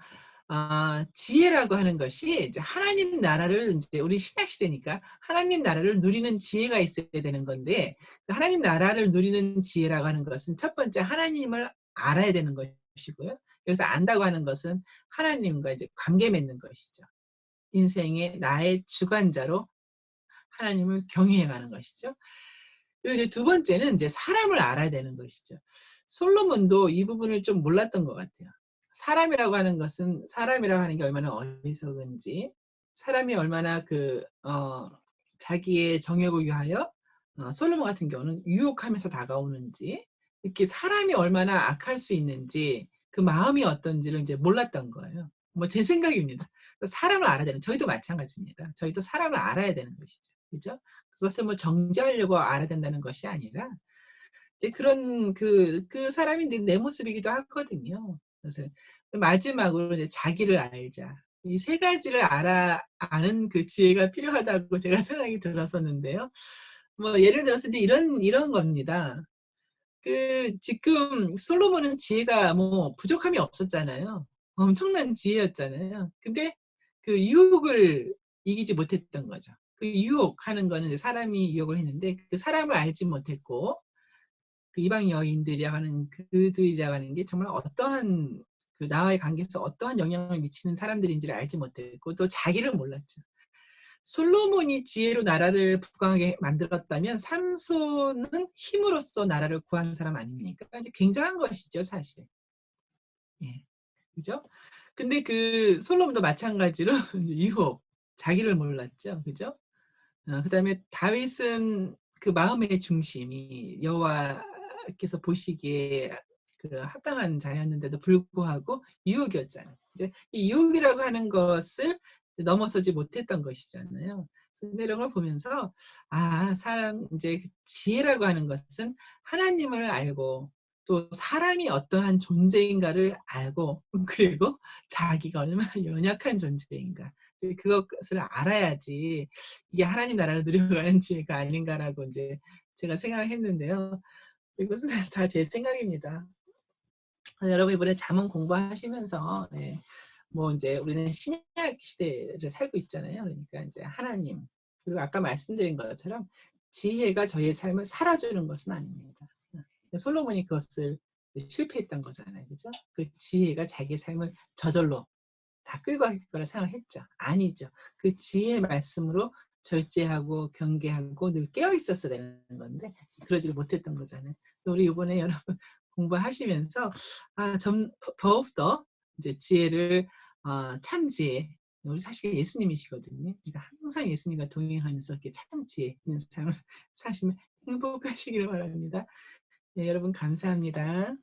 A: 지혜라고 하는 것이 이제 하나님 나라를 이제 우리 신약 시대니까 하나님 나라를 누리는 지혜가 있어야 되는 건데 그 하나님 나라를 누리는 지혜라고 하는 것은 첫 번째 하나님을 알아야 되는 것이고요. 여기서 안다고 하는 것은 하나님과 이제 관계 맺는 것이죠. 인생의 나의 주관자로 하나님을 경외해가는 것이죠. 그리고 이제 두 번째는 이제 사람을 알아야 되는 것이죠. 솔로몬도 이 부분을 좀 몰랐던 것 같아요. 사람이라고 하는 게 얼마나 어리석은지, 사람이 얼마나 자기의 정욕을 위하여 솔로몬 같은 경우는 유혹하면서 다가오는지, 이렇게 사람이 얼마나 악할 수 있는지, 그 마음이 어떤지를 이제 몰랐던 거예요. 뭐 제 생각입니다. 사람을 알아야 되는, 저희도 마찬가지입니다. 저희도 사람을 알아야 되는 것이죠. 그죠? 그것을 뭐 정죄하려고 알아야 된다는 것이 아니라, 이제 그런 그 사람이 내 모습이기도 하거든요. 그래서 마지막으로 이제 자기를 알자. 이 세 가지를 아는 그 지혜가 필요하다고 제가 생각이 들었었는데요. 뭐 예를 들어서 이제 이런 겁니다. 그 지금 솔로몬은 지혜가 뭐 부족함이 없었잖아요. 엄청난 지혜였잖아요. 근데 그 유혹을 이기지 못했던 거죠. 그 유혹하는 거는 사람이 유혹을 했는데 그 사람을 알지 못했고 그 이방 여인들이라고 하는 그들이라고 하는 게 정말 어떠한 그 나와의 관계에서 어떠한 영향을 미치는 사람들인지를 알지 못했고 또 자기를 몰랐죠. 솔로몬이 지혜로 나라를 부강하게 만들었다면 삼손은 힘으로써 나라를 구한 사람 아닙니까? 이제 굉장한 것이죠, 사실. 예. 그죠? 근데 그 솔로몬도 마찬가지로 유혹, 자기를 몰랐죠. 그죠? 그다음에 다윗은 그 마음의 중심이 여호와께서 보시기에 그 합당한 자였는데도 불구하고 유혹이었잖아요. 이제 이 유혹이라고 하는 것을 넘어서지 못했던 것이잖아요. 그래서 이런 걸 보면서 사람 이제 지혜라고 하는 것은 하나님을 알고 또 사람이 어떠한 존재인가를 알고 그리고 자기가 얼마나 연약한 존재인가 그것을 알아야지 이게 하나님 나라를 누려가는 지혜가 아닌가라고 이제 제가 생각을 했는데요. 이것은 다 제 생각입니다. 여러분 이번에 잠언 공부하시면서 뭐 이제 우리는 신약 시대를 살고 있잖아요. 그러니까 이제 하나님 그리고 아까 말씀드린 것처럼 지혜가 저희의 삶을 살아주는 것은 아닙니다. 솔로몬이 그것을 실패했던 거잖아요. 그죠? 그 지혜가 자기의 삶을 저절로 다 끌고 갈 거라 생각했죠. 아니죠. 그 지혜의 말씀으로 절제하고 경계하고 늘 깨어 있었어야 되는 건데 그러지를 못했던 거잖아요. 우리 이번에 여러분 공부하시면서 더욱더 이제 지혜를 참 지혜 우리 사실 예수님이시거든요. 그러니까 항상 예수님과 동행하면서 이렇게 참 지혜 있는 삶을 사시면 행복하시기를 바랍니다. 네, 여러분 감사합니다.